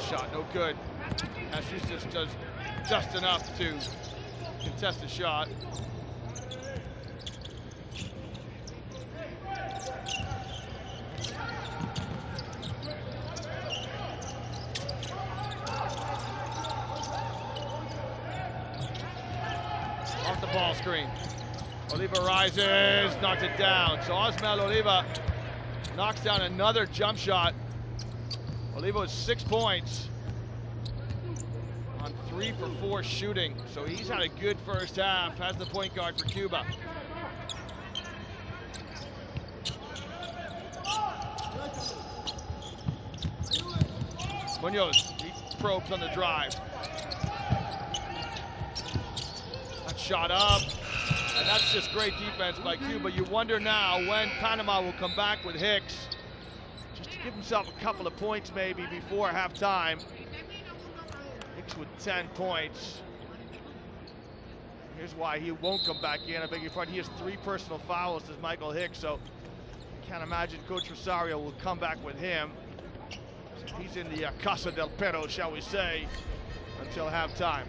Shot no good. As Eustace does just enough to contest the shot. Off the ball screen. Oliva rises, knocks it down. So Osmel Oliva knocks down another jump shot. Oliva has 6 points on 3 for 4 shooting. So he's had a good first half, has the point guard for Cuba. Munoz, he probes on the drive. That shot up, and that's just great defense by Cuba. You wonder now when Panama will come back with Hicks, just to give himself a couple of points maybe before halftime. Hicks with 10 points. Here's why he won't come back in. I beg your pardon. He has 3 personal fouls, does Michael Hicks, so can't imagine Coach Rosario will come back with him. So he's in the Casa del Perro, shall we say, until halftime.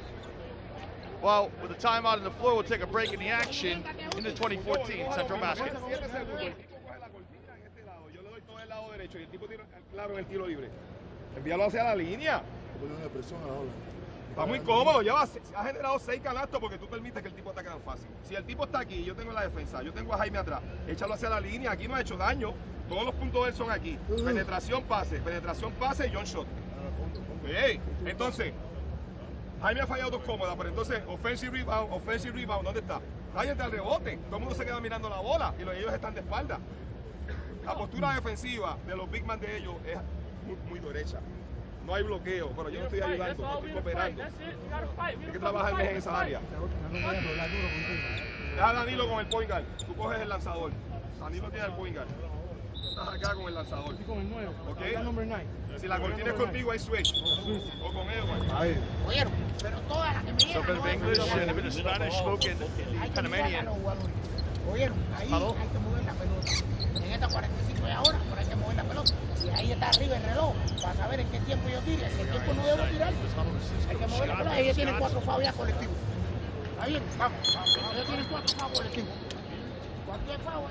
Well, with the timeout on the floor, we'll take a break in the action into 2014 Central Basket. Envíalo hacia la línea. Está muy cómodo, ha generado 6 canastos porque tú permites que el tipo ataque tan fácil. Si el tipo está aquí, yo tengo la defensa, yo tengo a Jaime atrás, échalo hacia la línea, aquí no ha hecho daño. Todos los puntos de él son aquí. Penetración, pase y John Shot. Okay. Entonces, Jaime ha fallado 2 cómodas, pero entonces, offensive rebound, ¿dónde está? Cállate al rebote, todo el mundo se queda mirando la bola y ellos están de espalda. La postura defensiva de los big man de ellos es muy derecha. No hay bloqueo, pero yo no estoy ayudando, no estoy cooperando. Hay que trabajar en esa área. Deja a Danilo con el point guard, tú coges el lanzador. Danilo tiene el point guard. Estás acá con el lanzador. ¿Ok? Si la cortina es contigo, hay switch. O con Edward. Oyeron, pero todas las que me So a bit of English and a bit of Spanish spoken Panamanian. Oyeron, ahí hay que mover la pelota. En esta 45 de ahora, pero hay que mover la pelota. Y ahí está arriba el reloj, para saber en qué tiempo yo tire. Si el tiempo no debo tirar, hay que mover la pelota. Ellos tienen 4 fouls ya colectivos. ¿Está bien? Vamos. Ellos tienen 4 fouls colectivos. Cualquier foul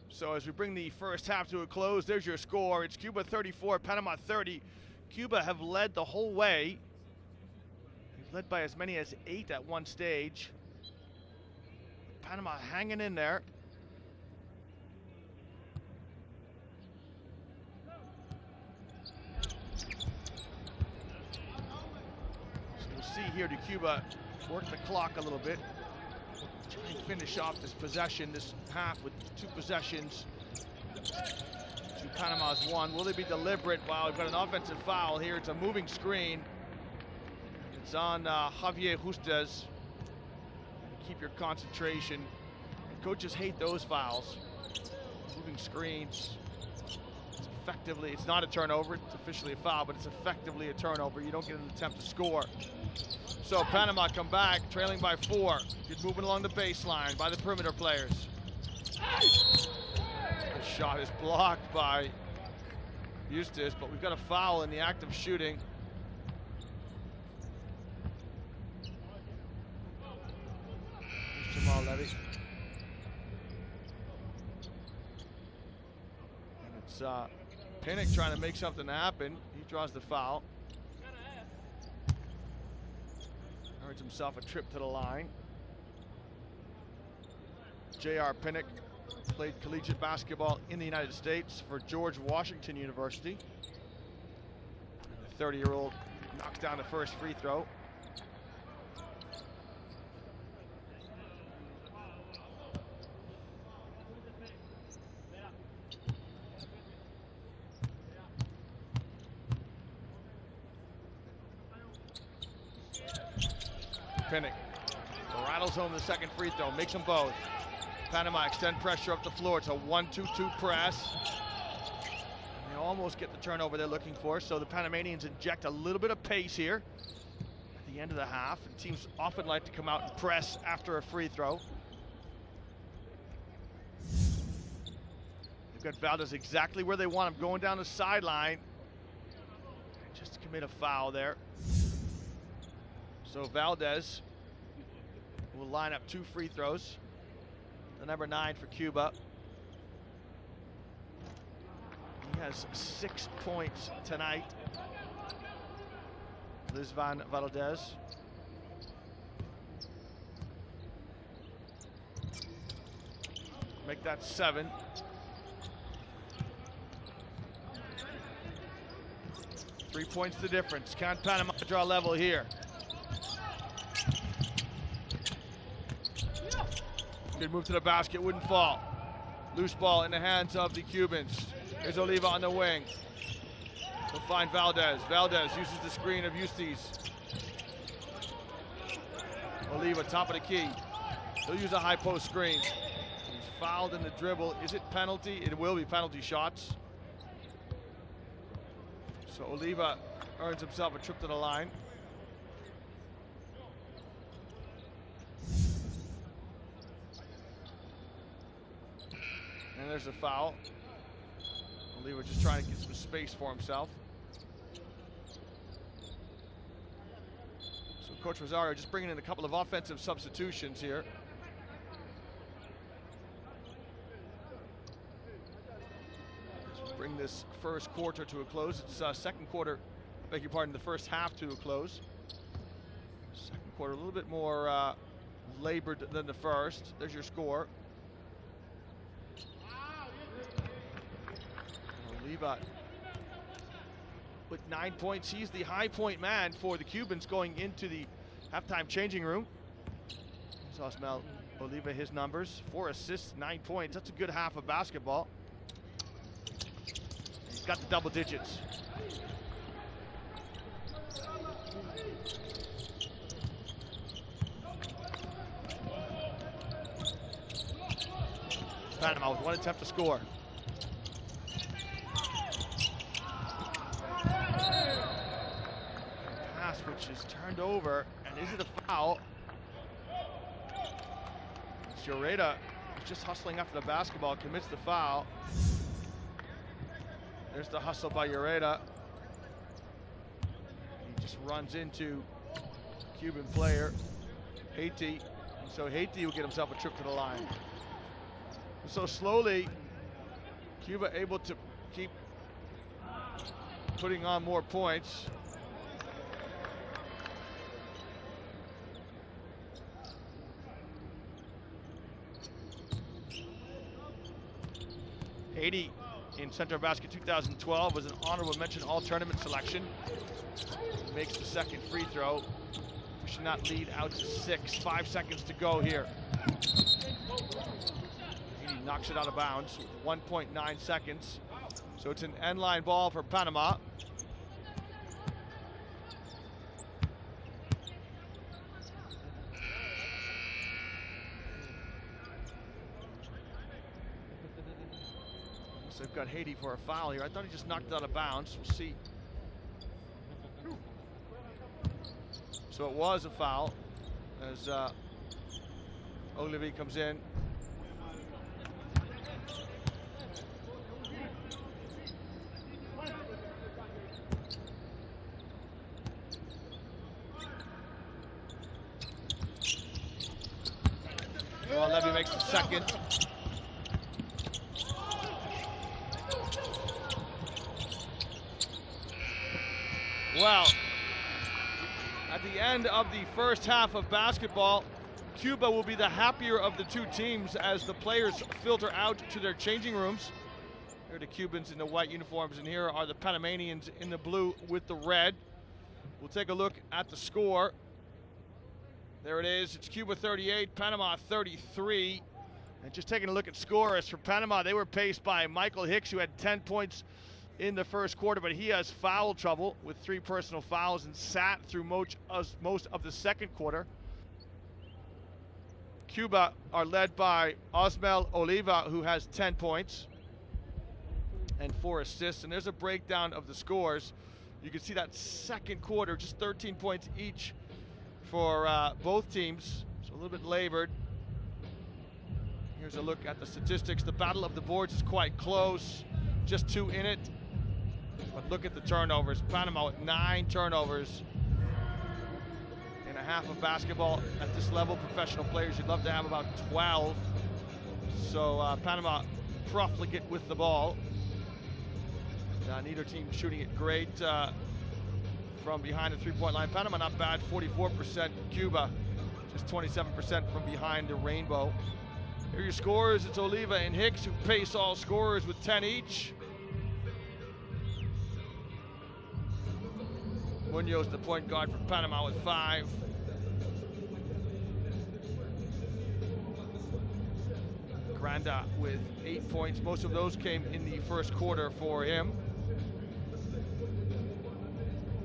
So as we bring the first half to a close, there's your score. It's Cuba 34, Panama 30. Cuba have led the whole way. They've led by as many as 8 at one stage. Panama hanging in there. So we'll see here, do Cuba work the clock a little bit. Try and finish off this possession, this half with 2 possessions to Panama's 1. Will they be deliberate? Wow, we've got an offensive foul here. It's a moving screen. It's on Javier Justes. Keep your concentration. And coaches hate those fouls. Moving screens. It's not a turnover. It's officially a foul, but it's effectively a turnover. You don't get an attempt to score. So Panama come back, trailing by 4. Good movement along the baseline by the perimeter players. The shot is blocked by Eustace, but we've got a foul in the act of shooting. Here's Jamal Levy. And it's Pinnock trying to make something happen. He draws the foul. Earns himself a trip to the line. J.R. Pinnock played collegiate basketball in the United States for George Washington University. The 30-year-old knocks down the first free throw. Pinnock rattles home the second free throw, makes them both. Panama extend pressure up the floor. It's a 1-2-2 press. They almost get the turnover they're looking for, so the Panamanians inject a little bit of pace here at the end of the half. And teams often like to come out and press after a free throw. They've got Valdez exactly where they want him, going down the sideline. Just to commit a foul there. So Valdez will line up 2 free throws. The number 9 for Cuba. He has 6 points tonight. Lisvan Valdez. Make that 7. Three points the difference. Can Panama draw level here? Good move to the basket, wouldn't fall. Loose ball in the hands of the Cubans. Here's Oliva on the wing. He'll find Valdez. Valdez uses the screen of Eustace. Oliva, top of the key. He'll use a high post screen. He's fouled in the dribble. Is it penalty? It will be penalty shots. So Oliva earns himself a trip to the line. And there's a foul. Oliva just trying to get some space for himself. So Coach Rosario just bringing in a couple of offensive substitutions here. Let's bring this first quarter to a close. It's second quarter, I beg your pardon, the first half to a close. Second quarter a little bit more labored than the first. There's your score. Oliva with 9 points. He's the high point man for the Cubans going into the halftime changing room. Here's Osmel Oliva, his numbers. 4 assists, 9 points. That's a good half of basketball. He's got the double digits. Panama with 1 attempt to score. Pass which is turned over, and is it a foul? Lloreda is just hustling after the basketball, commits the foul. There's the hustle by Lloreda. He just runs into Cuban player Haiti, and so Haiti will get himself a trip to the line. And so slowly, Cuba able to keep putting on more points. Haiti in Central Basket 2012 was an honorable mention all-tournament selection. Makes the second free throw. We should not lead out to 6. 5 seconds to go here. Haiti knocks it out of bounds with 1.9 seconds. So it's an end line ball for Panama. So they've got Haiti for a foul here. I thought he just knocked it out of bounds. We'll see. So it was a foul as Olivier comes in. Well, Levy makes the second. Well, at the end of the first half of basketball, Cuba will be the happier of the two teams as the players filter out to their changing rooms. Here are the Cubans in the white uniforms, and here are the Panamanians in the blue with the red. We'll take a look at the score. There it is. It's Cuba 38, Panama 33. And just taking a look at scores for Panama, they were paced by Michael Hicks, who had 10 points in the first quarter, but he has foul trouble with 3 personal fouls and sat through most of the second quarter. Cuba are led by Osmel Oliva, who has 10 points and 4 assists. And there's a breakdown of the scores. You can see that second quarter, just 13 points each for both teams. So a little bit labored. Here's a look at the statistics. The battle of the boards is quite close. Just 2 in it. But look at the turnovers. Panama with 9 turnovers in a half of basketball. At this level, professional players, you'd love to have about 12. So Panama profligate with the ball. Neither team shooting it great from behind the three-point line. Panama not bad, 44%. Cuba just 27% from behind the rainbow. Here are your scores. It's Oliva and Hicks who pace all scorers with 10 each. Munoz, the point guard for Panama, with 5. Granda with 8 points. Most of those came in the first quarter for him.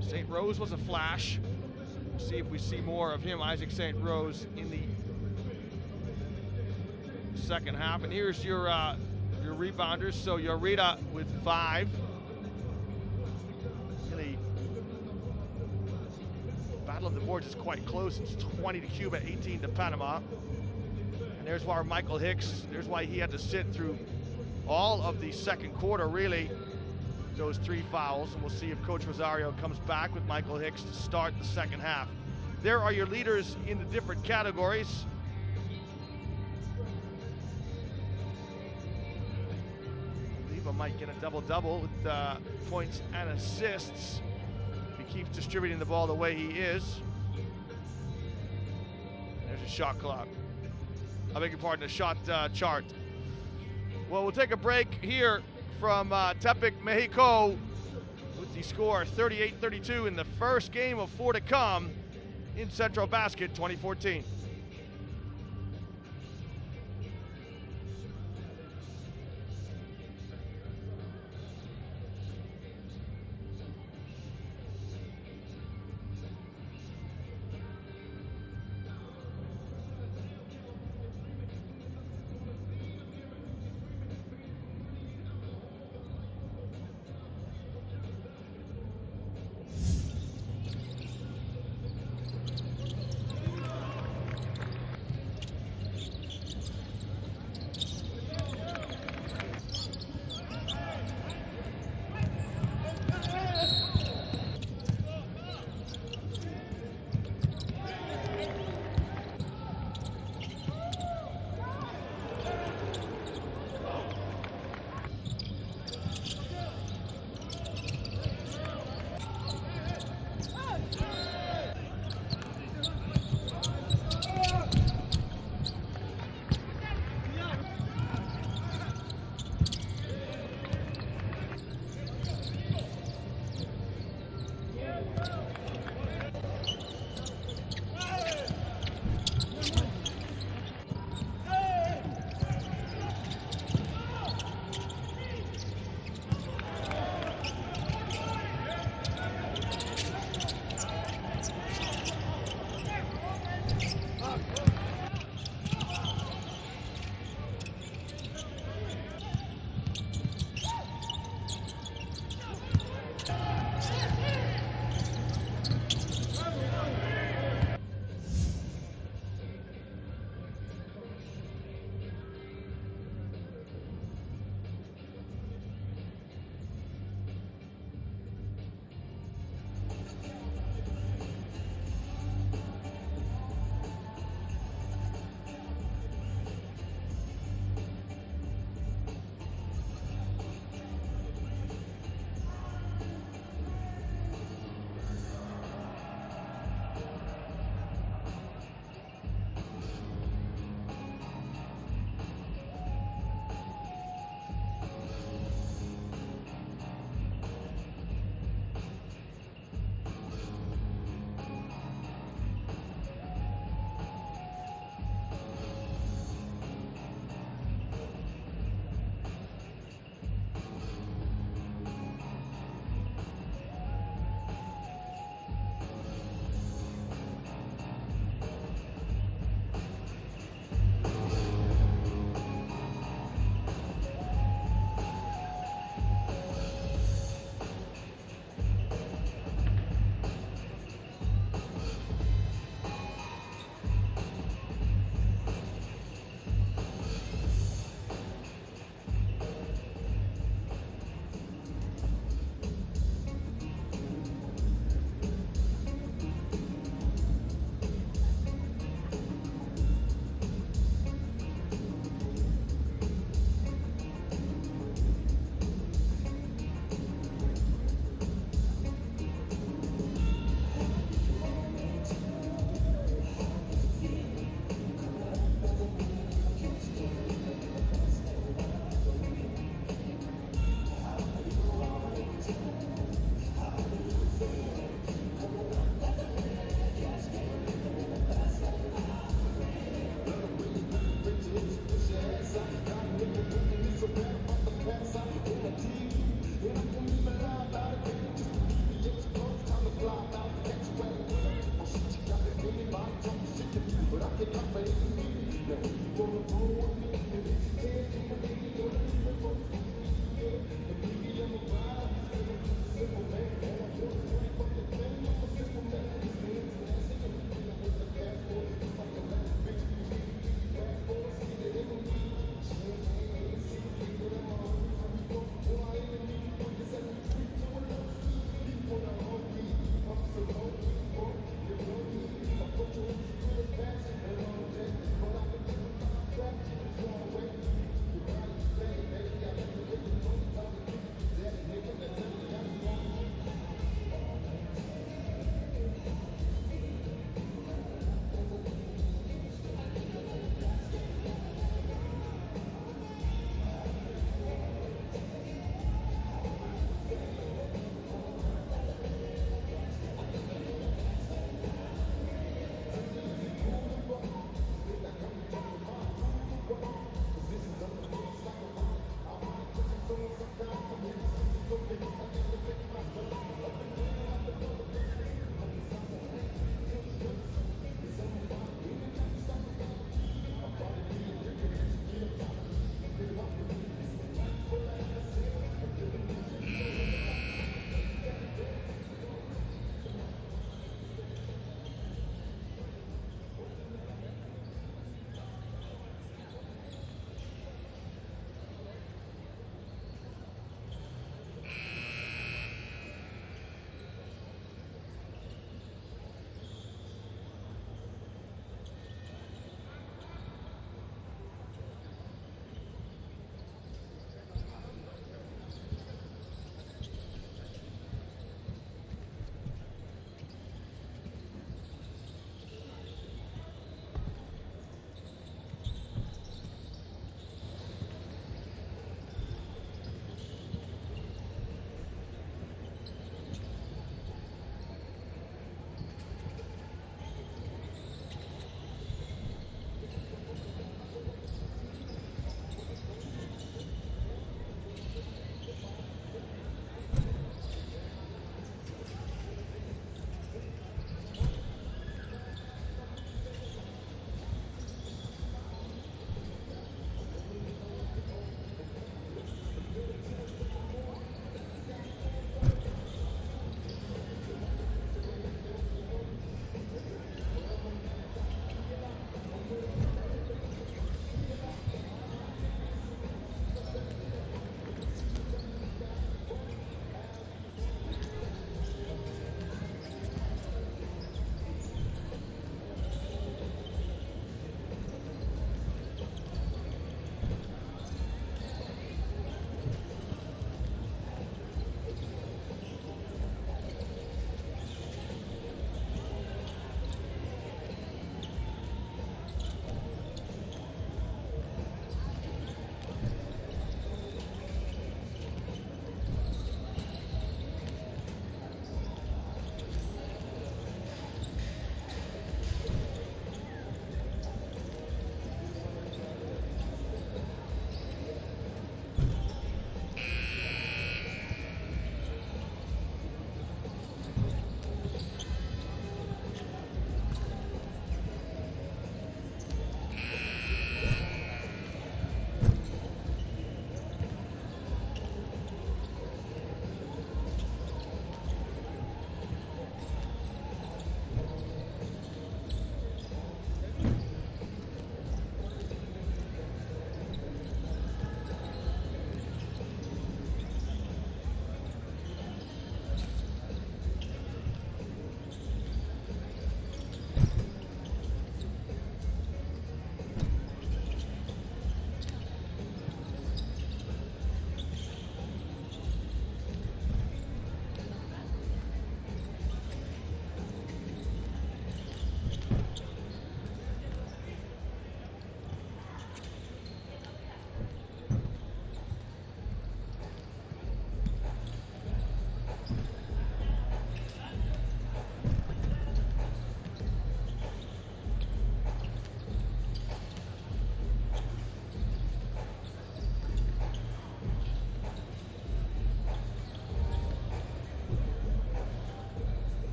St. Rose was a flash. We'll see if we see more of him, Isaac St. Rose, in the second half. And here's your rebounders. So Lloreda with 5. Really boards is quite close. It's 20 to Cuba, 18 to Panama. And there's why Michael Hicks, there's why he had to sit through all of the second quarter, really, those 3 fouls. And we'll see if Coach Rosario comes back with Michael Hicks to start the second half. There are your leaders in the different categories. Leva might get a double-double with points and assists if he keeps distributing the ball the way he is. There's a shot clock. I beg your pardon, a shot chart. Well, we'll take a break here from Tepic, Mexico, with the score 38-32 in the first game of 4 to come in Central Basket 2014.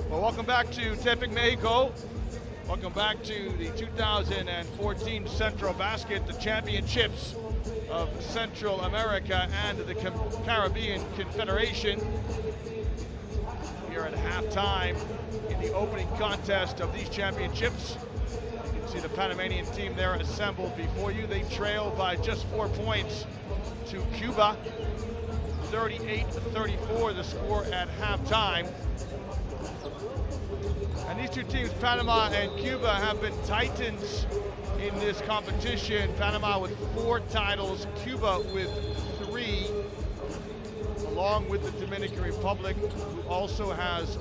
Well, welcome back to Tepic, Mexico. Welcome back to the 2014 Central Basket, the championships of Central America and the Caribbean Confederation. We are at halftime in the opening contest of these championships. You can see the Panamanian team there assembled before you. They trail by just 4 points to Cuba. 38-34 the score at halftime. And these two teams, Panama and Cuba, have been titans in this competition. Panama with 4 titles, Cuba with 3, along with the Dominican Republic, who also has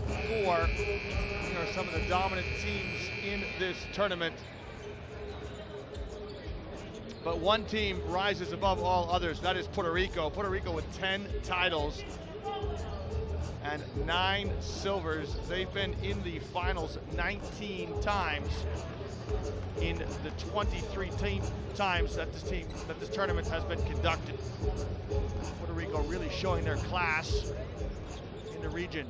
4. These are some of the dominant teams in this tournament. But one team rises above all others, that is Puerto Rico. Puerto Rico with 10 titles and 9 silvers. They've been in the finals 19 times in the 23 times that this tournament has been conducted. Puerto Rico really showing their class in the region.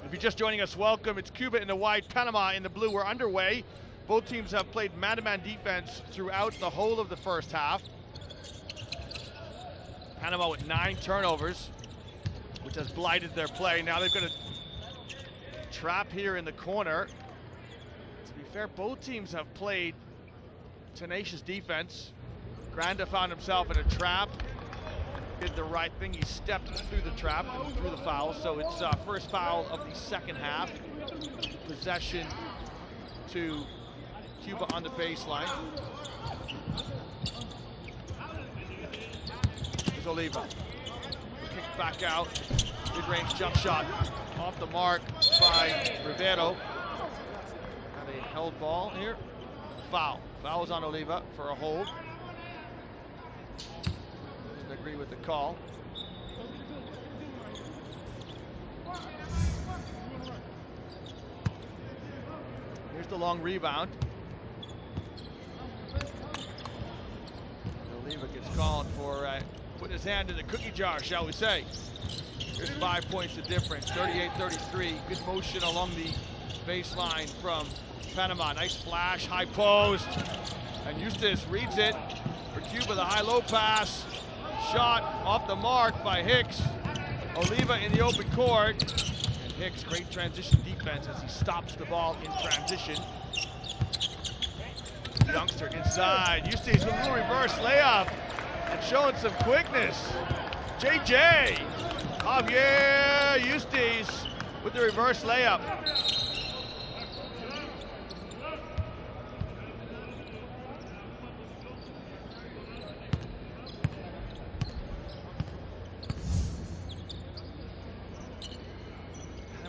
If you're just joining us, welcome. It's Cuba in the white, Panama in the blue. We're underway. Both teams have played man-to-man defense throughout the whole of the first half. Panama with 9 turnovers, which has blighted their play. Now they've got a trap here in the corner. To be fair, both teams have played tenacious defense. Granda found himself in a trap. Did the right thing. He stepped through the trap and through the foul. So it's first foul of the second half. Possession to Cuba on the baseline. There's Oliva. Kick back out. Mid-range jump shot off the mark by Rivero. And a held ball here. Foul. Foul is on Oliva for a hold. Doesn't agree with the call. Here's the long rebound. Oliva gets called for putting his hand in the cookie jar, shall we say. Here's 5 points of difference, 38-33. Good motion along the baseline from Panama. Nice flash, high post. And Eustace reads it for Cuba, the high-low pass. Shot off the mark by Hicks. Oliva in the open court. And Hicks, great transition defense as he stops the ball in transition. Youngster inside. Eustace with a little reverse layup and showing some quickness. JJ. Javier Eustace with the reverse layup.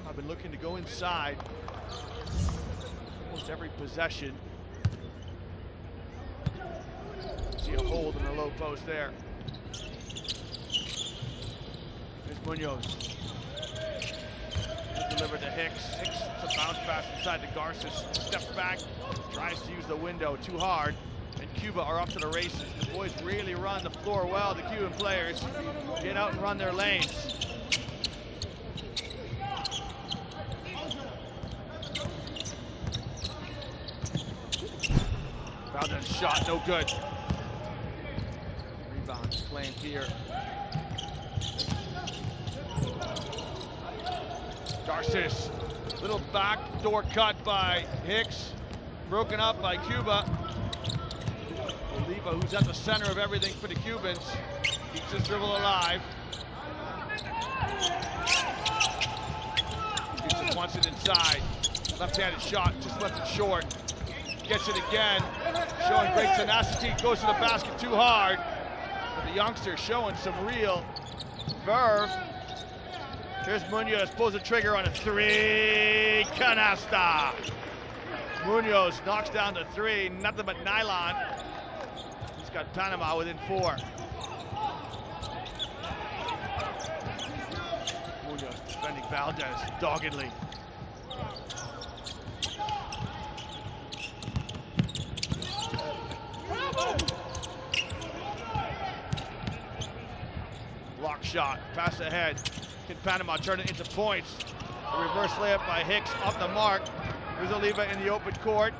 I've been looking to go inside almost every possession. See a hold in the low post there. Here's Munoz. Delivered to Hicks. Hicks, it's a bounce pass inside to Garces. Steps back, tries to use the window too hard. And Cuba are up to the races. The boys really run the floor well. The Cuban players get out and run their lanes. Valdez shot, no good. Rebound claimed here. Garces, little backdoor cut by Hicks, broken up by Cuba. Oliva, who's at the center of everything for the Cubans, keeps his dribble alive. Houston wants it inside. Left-handed shot, just left it short. Gets it again, showing great tenacity, goes to the basket too hard. But the youngster showing some real verve. Here's Munoz, pulls the trigger on a 3, canasta. Munoz knocks down the 3, nothing but nylon. He's got Panama within 4. Munoz defending Valdez doggedly. Block shot, pass ahead. Can Panama turn it into points? A reverse layup by Hicks off the mark. Here's Oliva in the open court.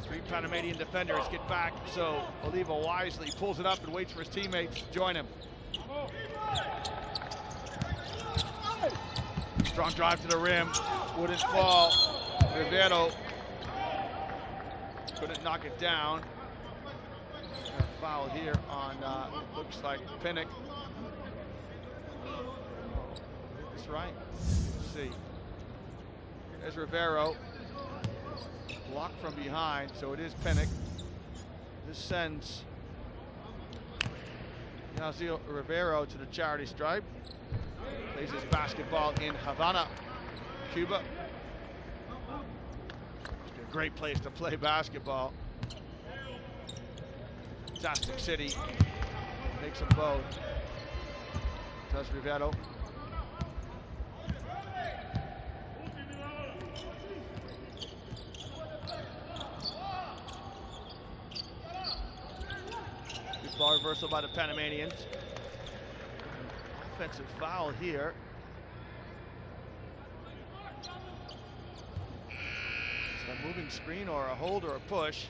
3 Panamanian defenders get back, so Oliva wisely pulls it up and waits for his teammates to join him. Strong drive to the rim, wouldn't fall. Rivero couldn't knock it down. A foul here on, looks like Pinnock. That's right. Let's see. There's Rivero. Blocked from behind, so it is Pinnock. This sends Ignacio Rivero to the charity stripe. Plays his basketball in Havana, Cuba. It's a great place to play basketball. Fantastic city. Makes them both. Does Rivero. Good ball reversal by the Panamanians. Offensive foul here. It's a moving screen or a hold or a push.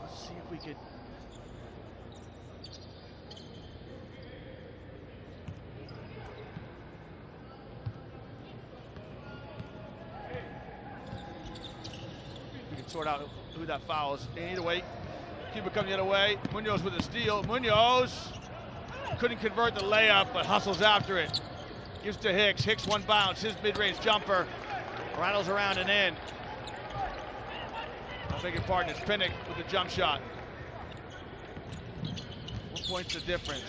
Let's see if we could. We can sort out who that foul is. Either way, Cuba coming the other way. Munoz with a steal. Munoz couldn't convert the layup, but hustles after it. Gives to Hicks. Hicks one bounce. His mid-range jumper rattles around and in. I beg your pardon, it's Pinnock with the jump shot. 1 point's the difference.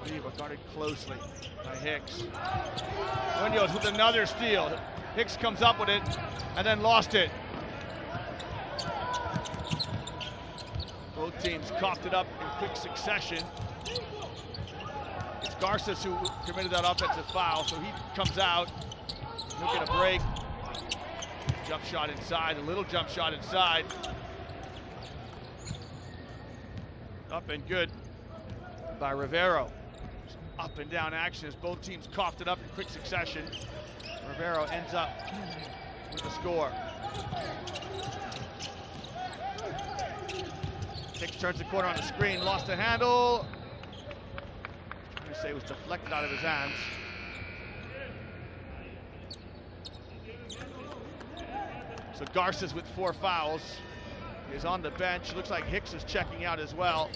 Viva guarded closely by Hicks. Munoz with another steal. Hicks comes up with it and then lost it. Both teams coughed it up in quick succession. It's Garces who committed that offensive foul, so he comes out. He'll get a break. Jump shot inside, a little jump shot inside. Up and good by Rivero. Up and down action as both teams coughed it up in quick succession. Rivero ends up with the score. Hicks turns the corner on the screen, lost the handle. I'm trying to say it was deflected out of his hands. So Garces with 4 fouls is on the bench. Looks like Hicks is checking out as well.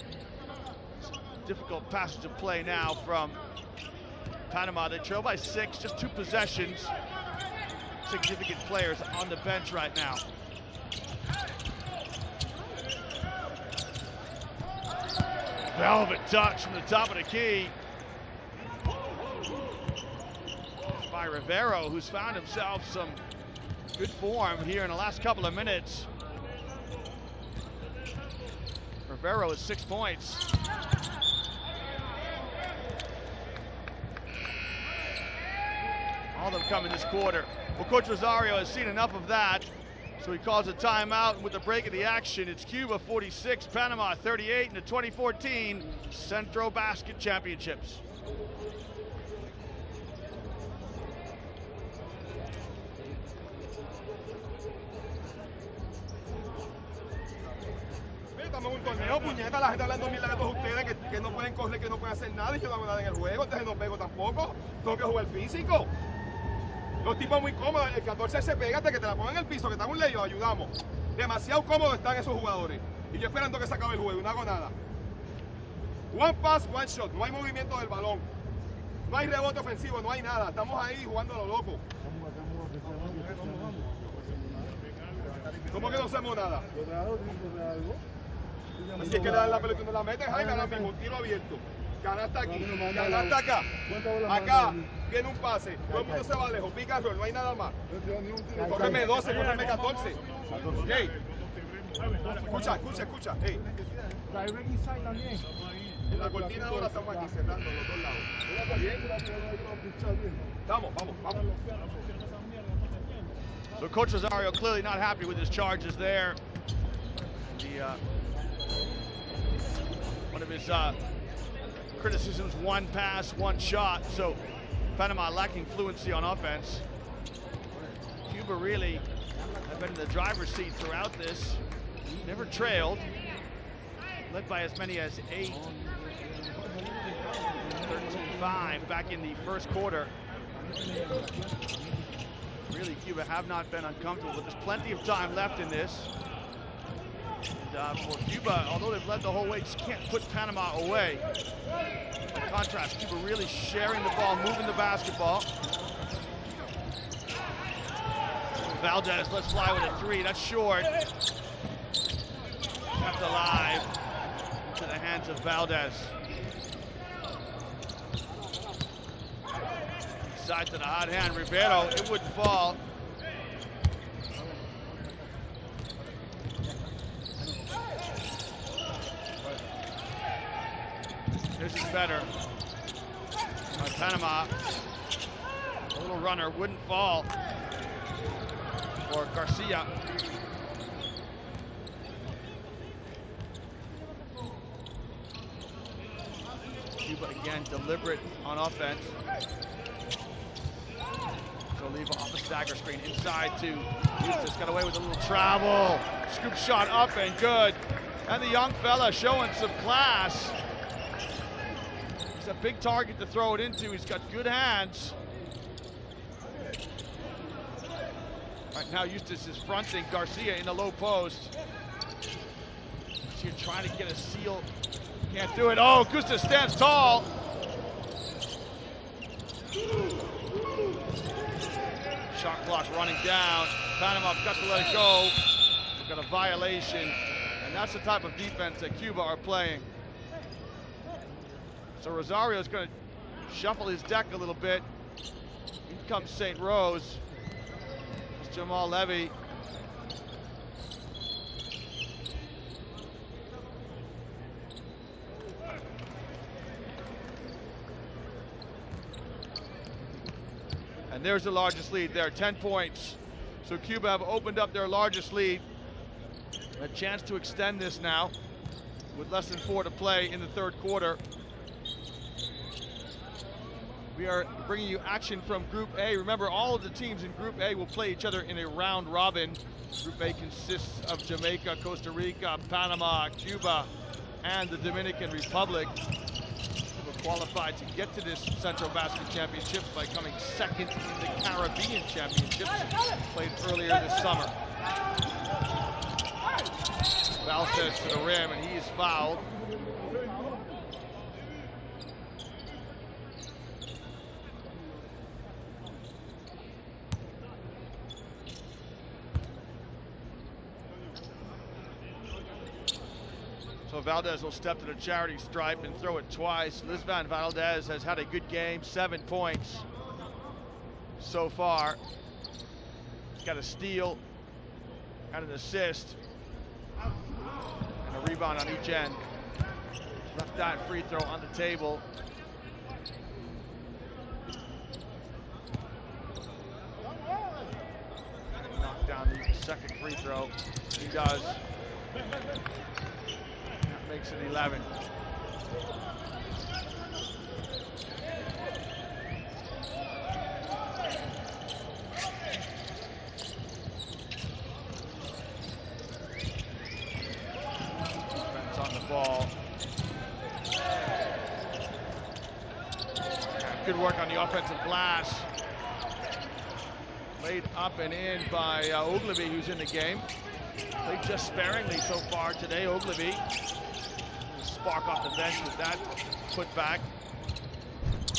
Difficult passage of play now from Panama. They trail by 6, just 2 possessions. Significant players on the bench right now. Velvet touch from the top of the key by Rivero, who's found himself some good form here in the last couple of minutes. Rivero with 6 points. All of them coming this quarter. Well, Coach Rosario has seen enough of that, so he calls a timeout. And with the break of the action, it's Cuba 46, Panama 38 in the 2014 Centro Basket Championships. Estamos en un torneo, puñeta, la gente hablando mil de todos ustedes que no pueden correr, que no pueden hacer nada y que no hago nada en el juego, entonces no pego tampoco, tengo que jugar físico. Los tipos muy cómodos, el 14 se pega hasta que te la pongan en el piso, que está un ley, ayudamos. Demasiado cómodos están esos jugadores. Y yo esperando que se acabe el juego, no hago nada. One pass, one shot, no hay movimiento del balón. No hay rebote ofensivo, no hay nada. Estamos ahí jugando a lo loco. ¿Cómo que no hacemos nada? Si es que le dan la pelota y no la meten, Jaime, ahora mismo un tiro abierto. Canasta aquí, canasta acá. Acá viene un pase, todo el mundo se va lejos, pica roll, no hay nada más. Córreme 12, córreme 14. Hey. Escucha. Hey. En la cortina ahora estamos aquí cerrando los dos lados. Vamos. So Coach Rosario clearly not happy with his charges there. One of his criticisms, 1 pass, 1 shot. So Panama lacking fluency on offense. Cuba really have been in the driver's seat throughout this. Never trailed. Led by as many as 8. 13-5 back in the first quarter. Really, Cuba have not been uncomfortable, but there's plenty of time left in this. for Cuba, although they've led the whole way, just can't put Panama away. In contrast, Cuba really sharing the ball, moving the basketball. Valdez, let's fly with a three. That's short. Kept alive to the hands of Valdez. Side to the hot hand, Rivero. It wouldn't fall. This is better. By Panama. A little runner wouldn't fall for Garcia. Cuba again deliberate on offense. So leave off the stagger screen inside to Eustace. Got away with a little travel. Scoop shot up and good. And the young fella showing some class. He's a big target to throw it into. He's got good hands. Right now, Eustace is fronting Garcia in the low post. Garcia trying to get a seal. Can't do it. Oh, Gusta stands tall. Shot clock running down. Panama's got to let it go. They've got a violation. And that's the type of defense that Cuba are playing. So Rosario's going to shuffle his deck a little bit. In comes St. Rose. It's Jamal Levy. And there's the largest lead there, 10 points. So Cuba have opened up their largest lead. A chance to extend this now with less than 4 to play in the third quarter. We are bringing you action from Group A. Remember, all of the teams in Group A will play each other in a round robin. Group A consists of Jamaica, Costa Rica, Panama, Cuba, and the Dominican Republic. Cuba qualified to get to this Central Basket Championships by coming second in the Caribbean Championships, played earlier this summer. Valdez to the rim, and he is fouled. So Valdez will step to the charity stripe and throw it twice. Lisvan Valdez has had a good game, 7 points so far. He's got a steal and an assist and a rebound on each end. Left that free throw on the table. Knock down the second free throw. He does. Makes it 11. Defense on the ball. Good work on the offensive glass. Laid up and in by Ogilvy, who's in the game. Played just sparingly so far today, Ogilvy. Spark off the bench with that put back.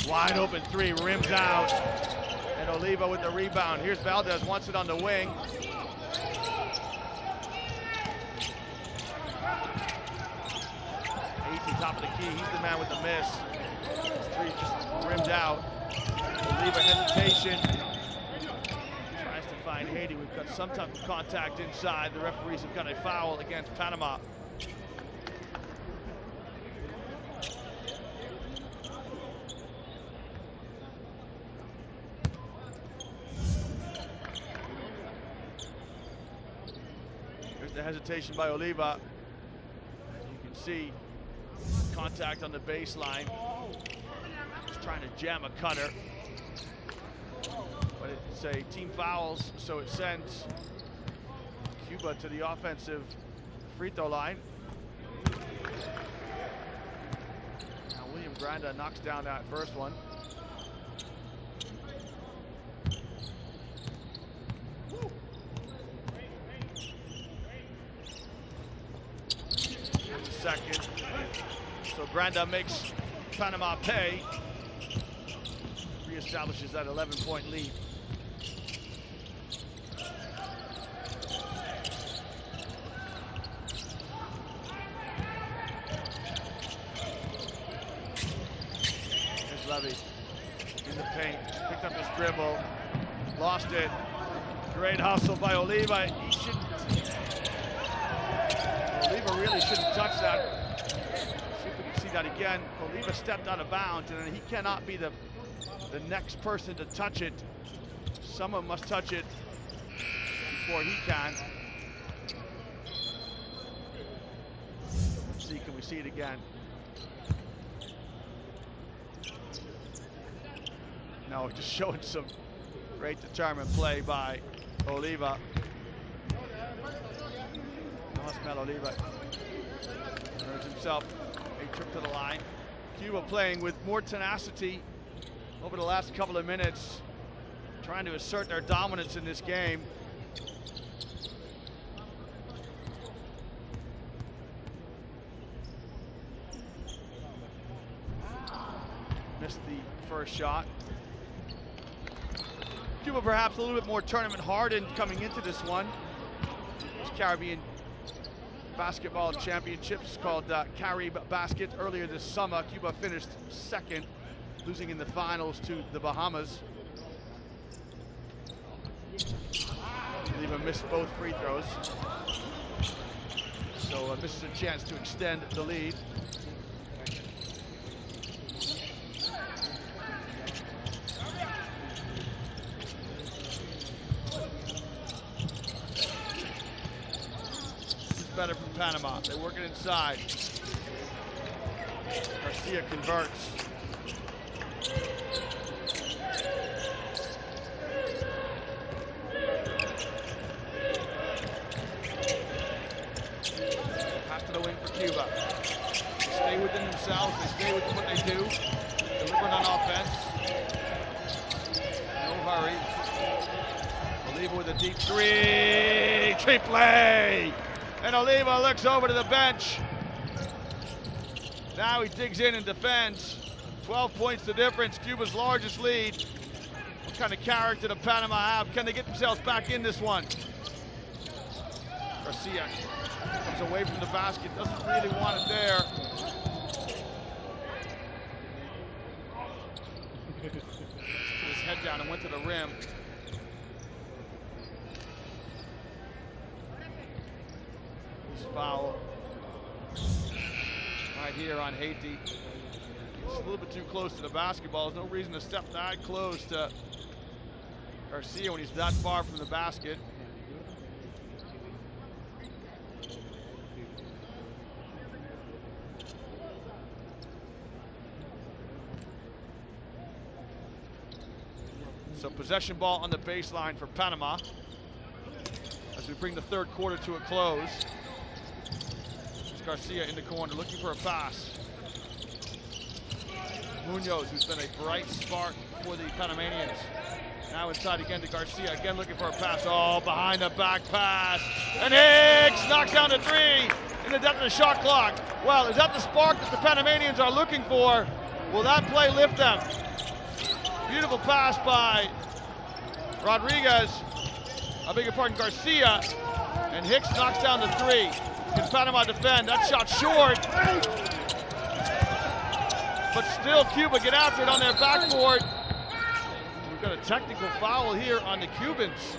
Wide open three, rims out. And Oliva with the rebound. Here's Valdez, wants it on the wing. He's top of the key, he's the man with the miss. His three just rimmed out. Oliva hesitation. Tries to find Haiti. We've got some type of contact inside. The referees have got a foul against Panama. The hesitation by Oliva. You can see contact on the baseline. Just trying to jam a cutter. But it's a team fouls, so it sends Cuba to the offensive free throw line. Now William Granda knocks down that first one. second. So Granda makes Panama pay. Reestablishes that 11-point lead. Here's Levy in the paint, picked up his dribble, lost it. Great hustle by Oliva. Oliva really shouldn't touch that. See if we can see that again. Oliva stepped out of bounds, and he cannot be the next person to touch it. Someone must touch it before he can. Let's see, can we see it again? No, just showing some great determined play by Oliva. Osmel Oliva earns himself a trip to the line. Cuba playing with more tenacity over the last couple of minutes, trying to assert their dominance in this game. Missed the first shot. Cuba perhaps a little bit more tournament hardened coming into this one. This Caribbean basketball championships called Carib Basket earlier this summer. Cuba finished second, losing in the finals to the Bahamas. Oliva missed both free throws, so misses a chance to extend the lead. Better from Panama. They work it inside. Garcia converts. Pass to the wing for Cuba. They stay within themselves. They stay within what they do. Delivering on offense. No hurry. Oliva with a deep three. Triple. And Oliva looks over to the bench. Now he digs in and defends. 12 points the difference, Cuba's largest lead. What kind of character do Panama have? Can they get themselves back in this one? Garcia comes away from the basket, doesn't really want it there. Put his head down and went to the rim. Foul right here on Haiti. He's a little bit too close to the basketball. There's no reason to step that close to Garcia when he's that far from the basket. So possession ball on the baseline for Panama as we bring the third quarter to a close. Garcia in the corner looking for a pass. Munoz, who's been a bright spark for the Panamanians. Now inside again to Garcia, again looking for a pass. Oh, behind the back pass. And Hicks knocks down the three in the depth of the shot clock. Well, is that the spark that the Panamanians are looking for? Will that play lift them? Beautiful pass by Rodriguez. I beg your pardon, Garcia. And Hicks knocks down the three. Can Panama defend? That shot short. But still Cuba get after it on their backboard. We've got a technical foul here on the Cubans.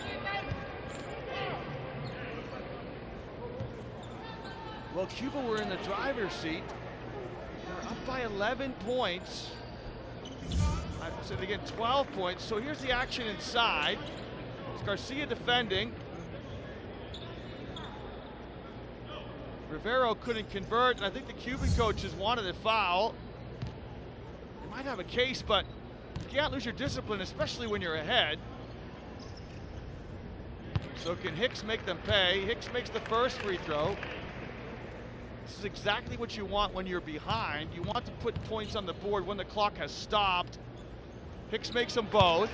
Well, Cuba were in the driver's seat. They're up by 11 points. I said again, 12 points. So here's the action inside. It's Garcia defending. Rivero couldn't convert, and I think the Cuban coaches wanted a foul. They might have a case, but you can't lose your discipline, especially when you're ahead. So can Hicks make them pay? Hicks makes the first free throw. This is exactly what you want when you're behind. You want to put points on the board when the clock has stopped. Hicks makes them both.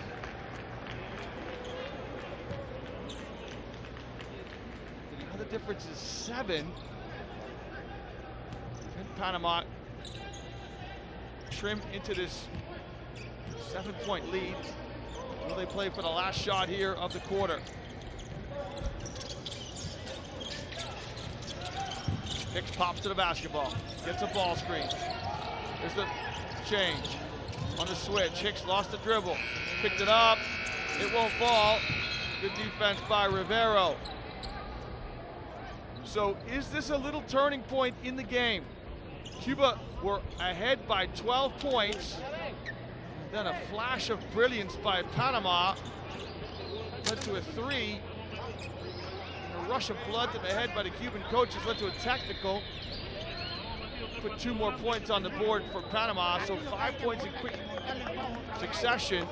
Now the difference is 7. Panama trim into this 7-point lead. Will they play for the last shot here of the quarter? Hicks pops to the basketball, gets a ball screen. There's the change on the switch. Hicks lost the dribble, picked it up, it won't fall. Good defense by Rivero. So is this a little turning point in the game? Cuba were ahead by 12 points. Then a flash of brilliance by Panama led to a 3. And a rush of blood to the head by the Cuban coaches led to a technical. Put 2 more points on the board for Panama, so 5 points in quick succession.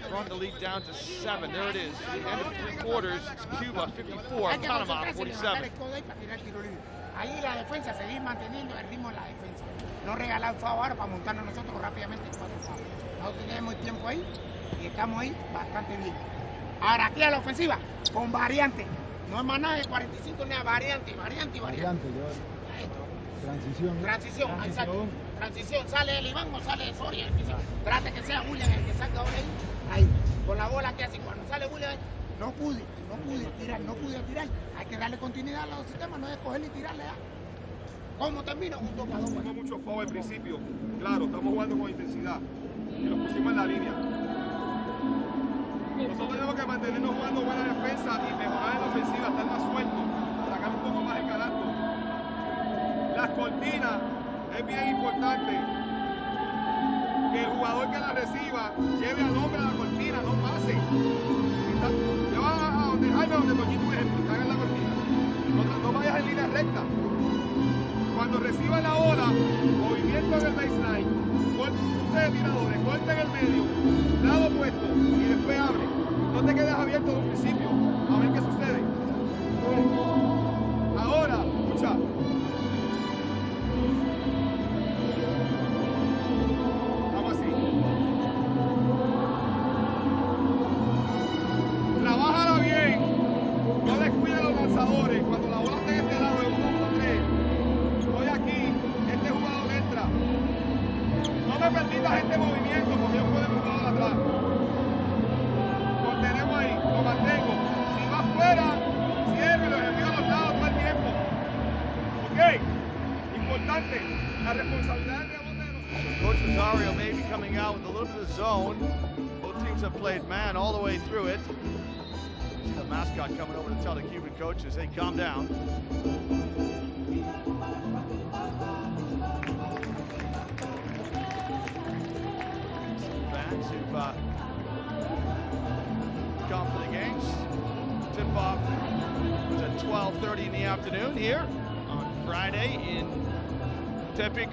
Brought the lead down to 7. There it is. The end of 3 quarters. It's Cuba 54, Panama 47. Ahí la defensa, seguir manteniendo el ritmo en la defensa. No regalar FAO ahora para montarnos nosotros rápidamente en 4 FAO. No tenemos tiempo ahí y estamos ahí bastante bien. Ahora aquí a la ofensiva, con variante. No es más nada de 45 ni a variante. Transición, exacto. Transición, sale el Iván o sale el Soria. Trate que sea William el que salga ahora ahí. Con la bola que hace. Cuando sale William, no pude tirar. Hay que darle continuidad a los sistemas, no es cogerle y tirarle. ¿Cómo termina? Un 2 para 2. Tuvimos mucho foul al principio. Claro, estamos jugando con intensidad. Y lo pusimos en la línea. Nosotros tenemos que mantenernos jugando buena defensa y mejorar en la ofensiva, estar más sueltos, sacar un poco más el carácter. Las cortinas es bien importante. Que el jugador que la reciba lleve al hombre a la cortina, no pase. Te vas a donde Jaime, donde Toñito, un ejemplo, hagan la cortina. No vayas en línea recta. Cuando reciba la bola, movimiento en el baseline, ustedes tiradores, corta en el medio, lado opuesto y después abre. No te quedes abierto desde un principio, a ver qué sucede. Ahora, escucha. Vamos así. Trabájala bien, no descuide los lanzadores. Cuando la bola esté en este lado de 1-1-3, estoy aquí, este jugador entra. No me permitas este movimiento porque yo puedo jugar atrás. Lo tenemos ahí, lo mantengo. Si va afuera, cierre y lo envío a los lados todo el tiempo. Ok, importante, la responsabilidad del rebote de nosotros. Coach Rosario may be coming out with a little bit of zone. Both teams have played man all the way through it. See the mascot coming over to tell the Cuban coaches, hey, calm down. Some fans who've gone for the games. Tip-off was at 12:30 in the afternoon here on Friday in Tepic,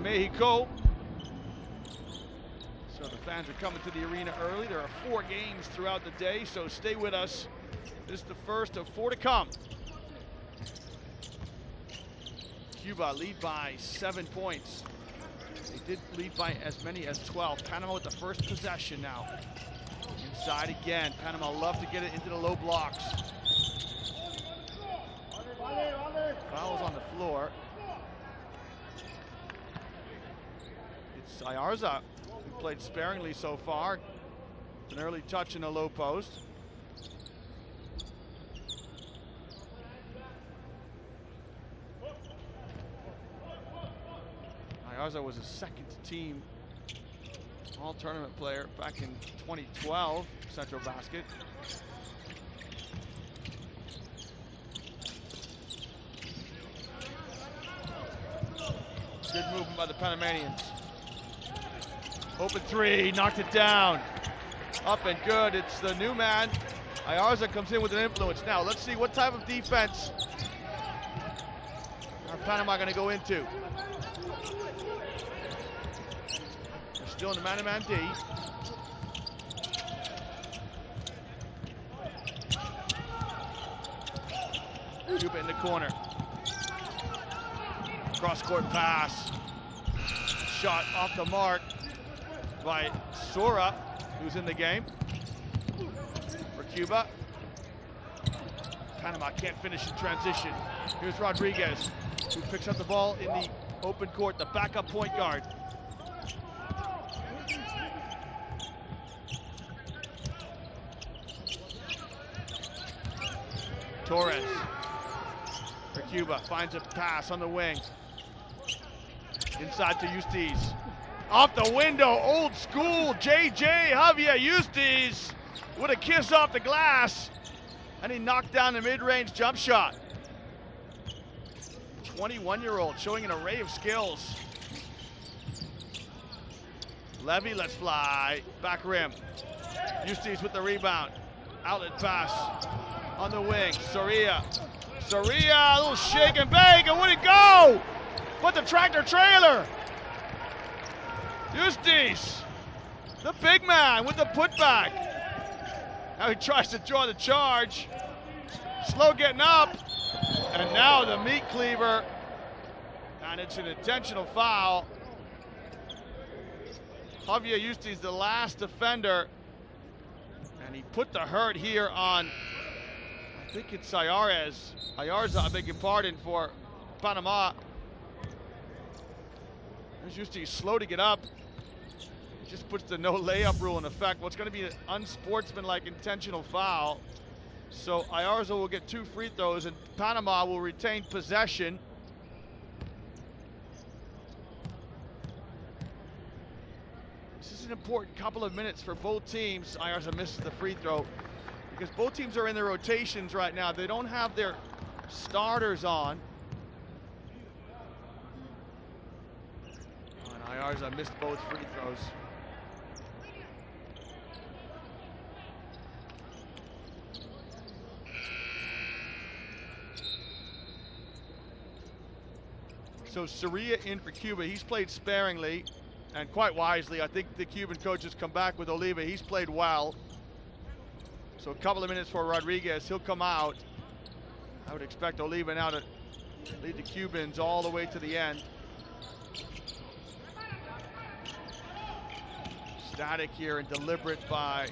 Mexico. So the fans are coming to the arena early. There are 4 games throughout the day, so stay with us. This is the first of 4 to come. Cuba lead by 7 points. They did lead by as many as 12. Panama with the first possession now. Inside again. Panama love to get it into the low blocks. Fouls on the floor. It's Ayarza, who played sparingly so far. An early touch in the low post. Ayarza was a second-team all-tournament player back in 2012, Central Basket. Good movement by the Panamanians. Open 3, knocked it down. Up and good, it's the new man. Ayarza comes in with an influence. Now, let's see what type of defense are Panama gonna go into. They're still in the man-to-man D. Cuba in the corner. Cross-court pass. Shot off the mark by Sora, who's in the game for Cuba. Panama can't finish in transition. Here's Rodriguez. who picks up the ball in the open court, the backup point guard. Torres for Cuba, finds a pass on the wing. Inside to Eustace. Off the window, old school, JJ Javier Eustace with a kiss off the glass. And he knocked down the mid-range jump shot. 21-year-old showing an array of skills. Levy lets fly, back rim. Eustace with the rebound. Outlet pass on the wing, Soria. Soria, a little shake and bake, and where'd it go? But the tractor trailer. Eustace, the big man with the putback. Now he tries to draw the charge. Slow getting up. And now the meat cleaver. And it's an intentional foul. Javier Eustace, the last defender. And he put the hurt here on, I think it's Ayarza, I beg your pardon, for Panama. There's Eustace slow to get up. Just puts the no layup rule in effect. What's going to be an unsportsmanlike intentional foul. So Ayarza will get 2 free throws and Panama will retain possession. This is an important couple of minutes for both teams. Ayarza misses the free throw because both teams are in their rotations right now. They don't have their starters on. And Ayarza missed both free throws. So Soria in for Cuba. He's played sparingly and quite wisely. I think the Cuban coaches come back with Oliva. He's played well. So a couple of minutes for Rodriguez. He'll come out. I would expect Oliva now to lead the Cubans all the way to the end. Static here and deliberate by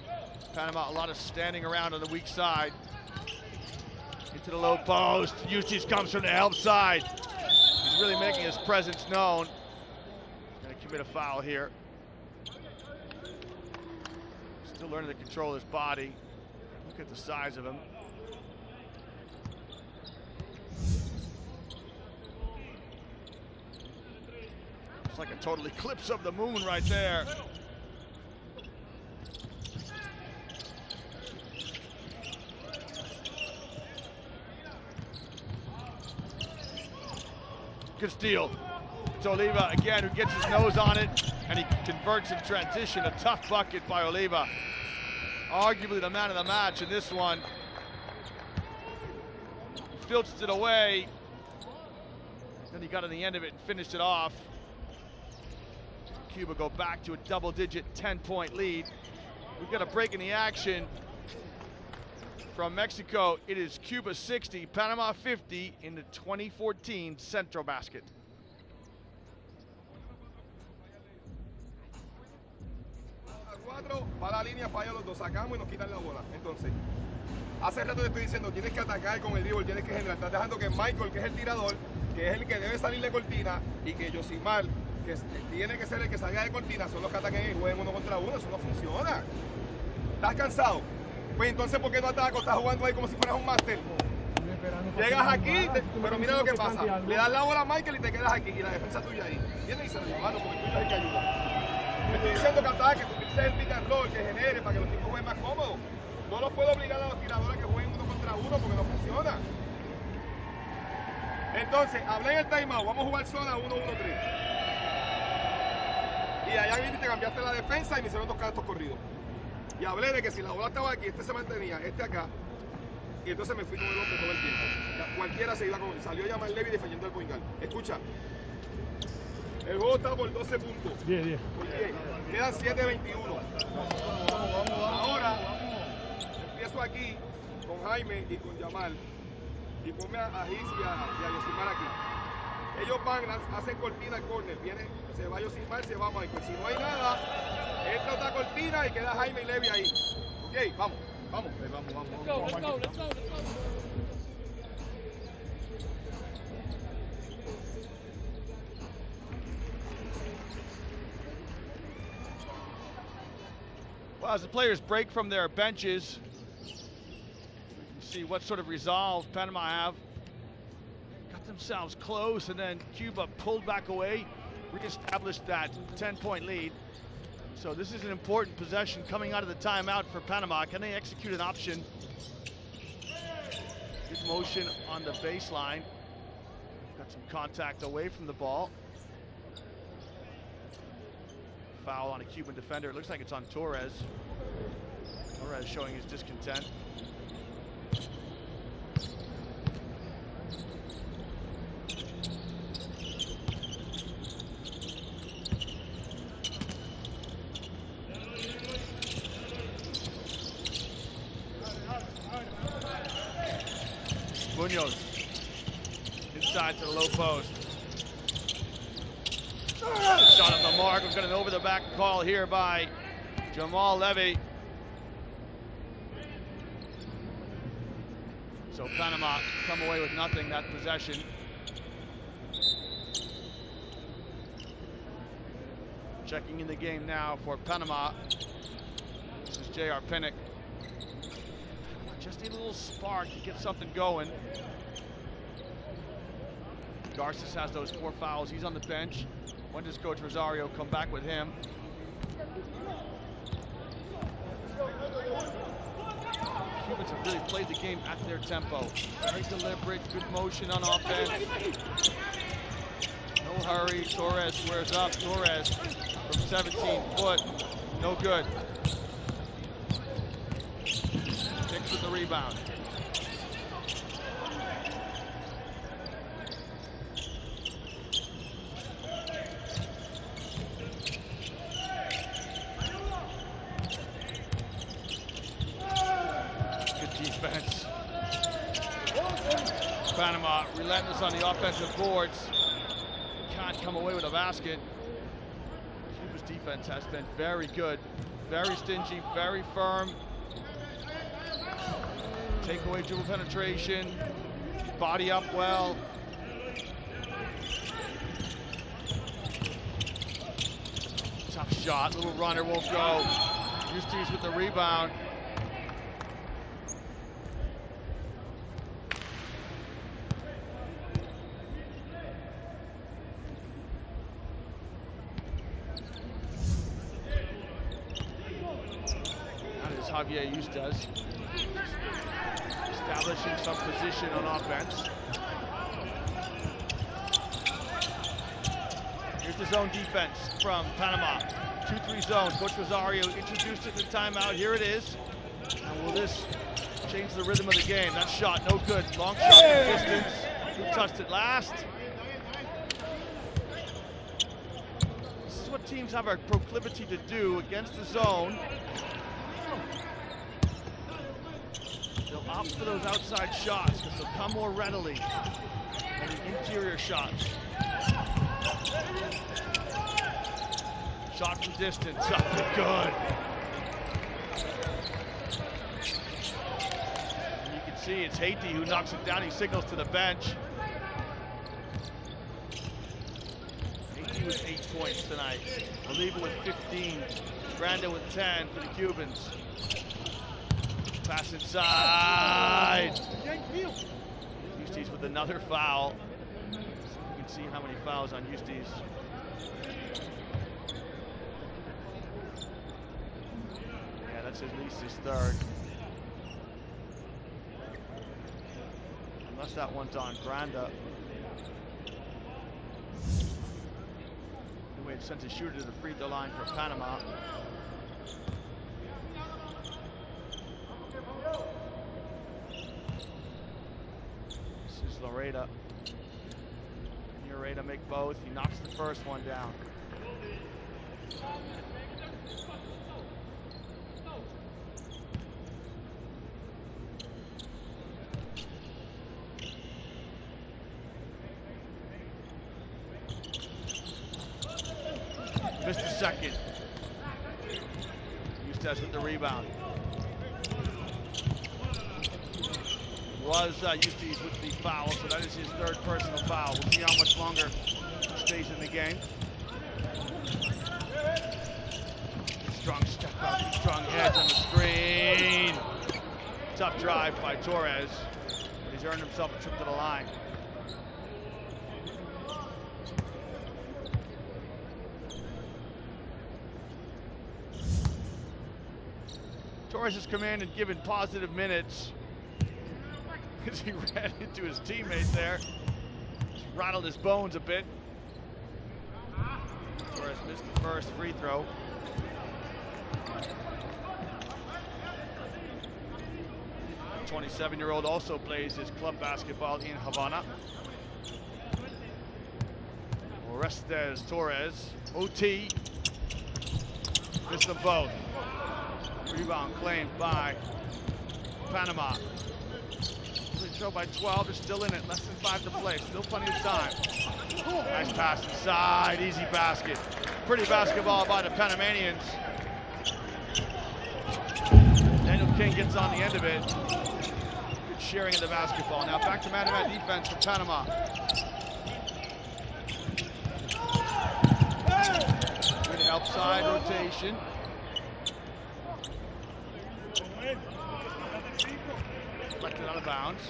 Panama. A lot of standing around on the weak side. Into the low post. Eustace comes from the help side. He's really making his presence known. He's going to commit a foul here. Still learning to control his body. Look at the size of him. It's like a total eclipse of the moon right there. Good steal. It's Oliva again who gets his nose on it, and he converts in transition. A tough bucket by Oliva. Arguably the man of the match in this one. He filched it away. Then he got on the end of it and finished it off. Cuba go back to a double-digit 10-point lead. We've got a break in the action. From Mexico, it is Cuba 60, Panama 50 in the 2014 Centro Basket. Va la línea, falla los dos, sacamos y nos quitan la bola. Entonces, hace rato te estoy diciendo, tienes que atacar con el dribble, tienes que generar. Estás dejando que Michael, que es el tirador, que es el que debe salir de cortina, y que Yosimar, que tiene que ser el que salga de cortina, son los que ataquen y jueguen 1 contra 1. Eso no funciona. ¿Estás cansado? Pues entonces, ¿por qué no atacas? Estás jugando ahí como si fueras un máster. Llegas aquí, pero mira lo que pasa. Le das la bola a Michael y te quedas aquí. Y la defensa tuya ahí. Viene y se lo llevan, porque tú eres el que ayuda. Me estoy diciendo que ataques, que utilices el pick and roll, que genere para que los tipos jueguen más cómodos. No los puedo obligar a los tiradores que jueguen 1 contra 1 porque no funciona. Entonces, hablé en el timeout. Vamos a jugar zona 1-1-3. Y allá viniste y te cambiaste la defensa y me hicieron 2 canastos corridos. Y hablé de que si la bola estaba aquí, este se mantenía, este acá. Y entonces me fui con el hombre todo el tiempo. Ya, cualquiera se iba con él. Salió a llamar Levy defendiendo el point guard. Escucha. El juego está por 12 puntos. 10. Quedan 7-21. Ahora empiezo aquí con Jaime y con Yamal. Y ponme a Giz y a Yosimar aquí. Ellos van, hacen cortina al corner. Viene, se va Yosimar, se va Michael. Si no hay nada, entra otra cortina y queda Jaime y Levy ahí. Ok, vamos. Let's go. Well, as the players break from their benches, we can see what sort of resolve Panama have. Got themselves close, and then Cuba pulled back away, reestablished that 10-point lead. So this is an important possession coming out of the timeout for Panama. Can they execute an option? Good motion on the baseline. Got some contact away from the ball. Foul on a Cuban defender. It looks like it's on Torres. Torres showing his discontent. Munoz inside to the low post. Shot at the mark. We've got an over-the-back call here by Jamal Levy. So Panama come away with nothing that possession. Checking in the game now for Panama. This is J.R. Pinnock. Just need a little spark to get something going. Garces has those 4 fouls. He's on the bench. When does Coach Rosario come back with him? Cubans have really played the game at their tempo. Very deliberate, good motion on offense. No hurry. Torres squares up. Torres from 17 foot. No good. Hicks with the rebound. Defense. Panama relentless on the offensive boards. Can't come away with a basket. Cuba's defense has been very good. Very stingy, very firm. Takeaway dribble penetration. Body up well. Tough shot. Little runner won't go. Eustace with the rebound. Javier Eustace establishing some position on offense. Here's the zone defense from Panama. 2-3 zone. Coach Rosario introduced it in the timeout. Here it is. And will this change the rhythm of the game? That shot, no good. Long shot from distance. Who touched it last? This is what teams have a proclivity to do against the zone. They'll opt for those outside shots because they'll come more readily than the interior shots. Shot from distance, up and good. And you can see it's Haiti who knocks it down. He signals to the bench. Haiti with 8 points tonight. Oliva with 15. Brandon with 10 for the Cubans. Pass inside. Eustace with another foul. So you can see how many fouls on Eustace. Yeah, that's at least his 3rd. Unless that one's on Granda. Anyway, it sent a shooter to the free throw line for Panama. This is Loreda. Can Loreda make both? He knocks the first one down. Missed the second. Eustace with the rebound. Was Eustace with the foul, so that is his 3rd personal foul. We'll see how much longer he stays in the game. It's Strong step out, strong edge on the screen. Tough drive by Torres. He's earned himself a trip to the line. Torres has come in and given positive minutes as he ran into his teammate there. Just rattled his bones a bit. Torres missed the first free throw. The 27-year-old also plays his club basketball in Havana. Orestes Torres, OT, missed them both. Rebound claimed by Panama. They trail by 12, they're still in it, less than 5 to play, still plenty of time. Nice pass inside, easy basket. Pretty basketball by the Panamanians. Daniel King gets on the end of it. Good sharing of the basketball. Now back to man-to-man defense for Panama. Good help side rotation. Deflected out of bounds.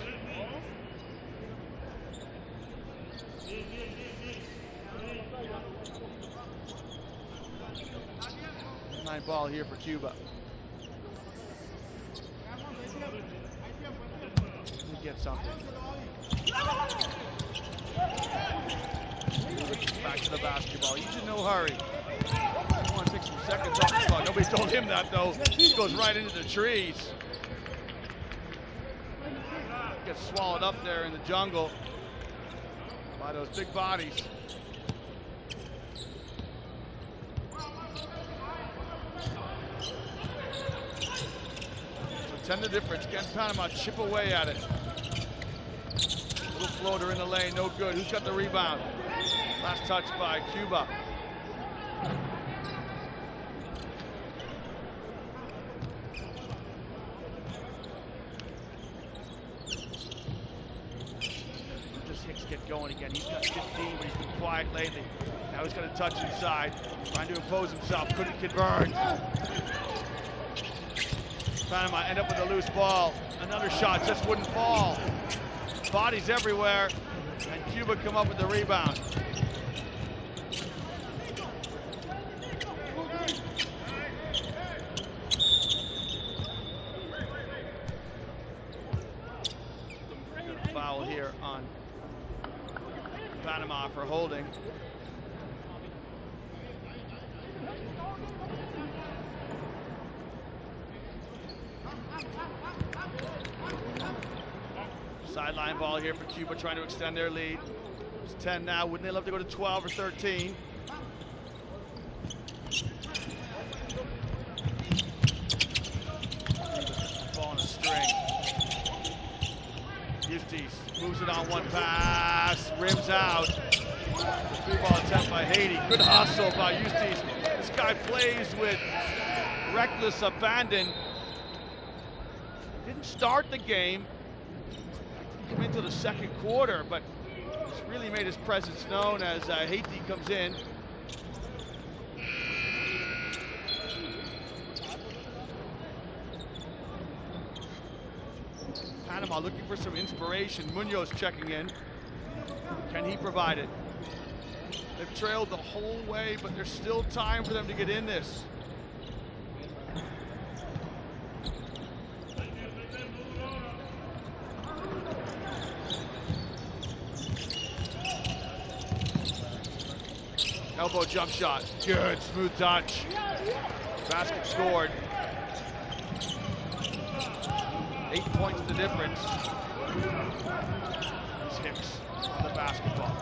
Line ball here for Cuba. He gets something. Back to the basketball. He's in no hurry. I want to take some seconds off the clock. Nobody told him that though. He goes right into the trees. Gets swallowed up there in the jungle by those big bodies. So 10 the difference. Can Panama chip away at it? Little floater in the lane, no good. Who's got the rebound? Last touch by Cuba. Get going again. He's got 15, but he's been quiet lately. Now he's got a touch inside, trying to impose himself. Couldn't convert. Panama end up with a loose ball. Another shot just wouldn't fall. Bodies everywhere, and Cuba come up with the rebound. Foul here on Panama for holding. Sideline ball here for Cuba, trying to extend their lead. It's 10 now. Wouldn't they love to go to 12 or 13? Ball on a string. Eustace moves it on one pass, rims out. Free ball attempt by Haiti. Good hustle by Eustace. This guy plays with reckless abandon. Didn't start the game. Come into the second quarter, but he's really made his presence known as Haiti comes in. Panama looking for some inspiration. Munoz checking in. Can he provide it? They've trailed the whole way, but there's still time for them to get in this. Elbow jump shot. Good, smooth touch. Basket scored. 8 points the difference. It's Hicks on the basketball.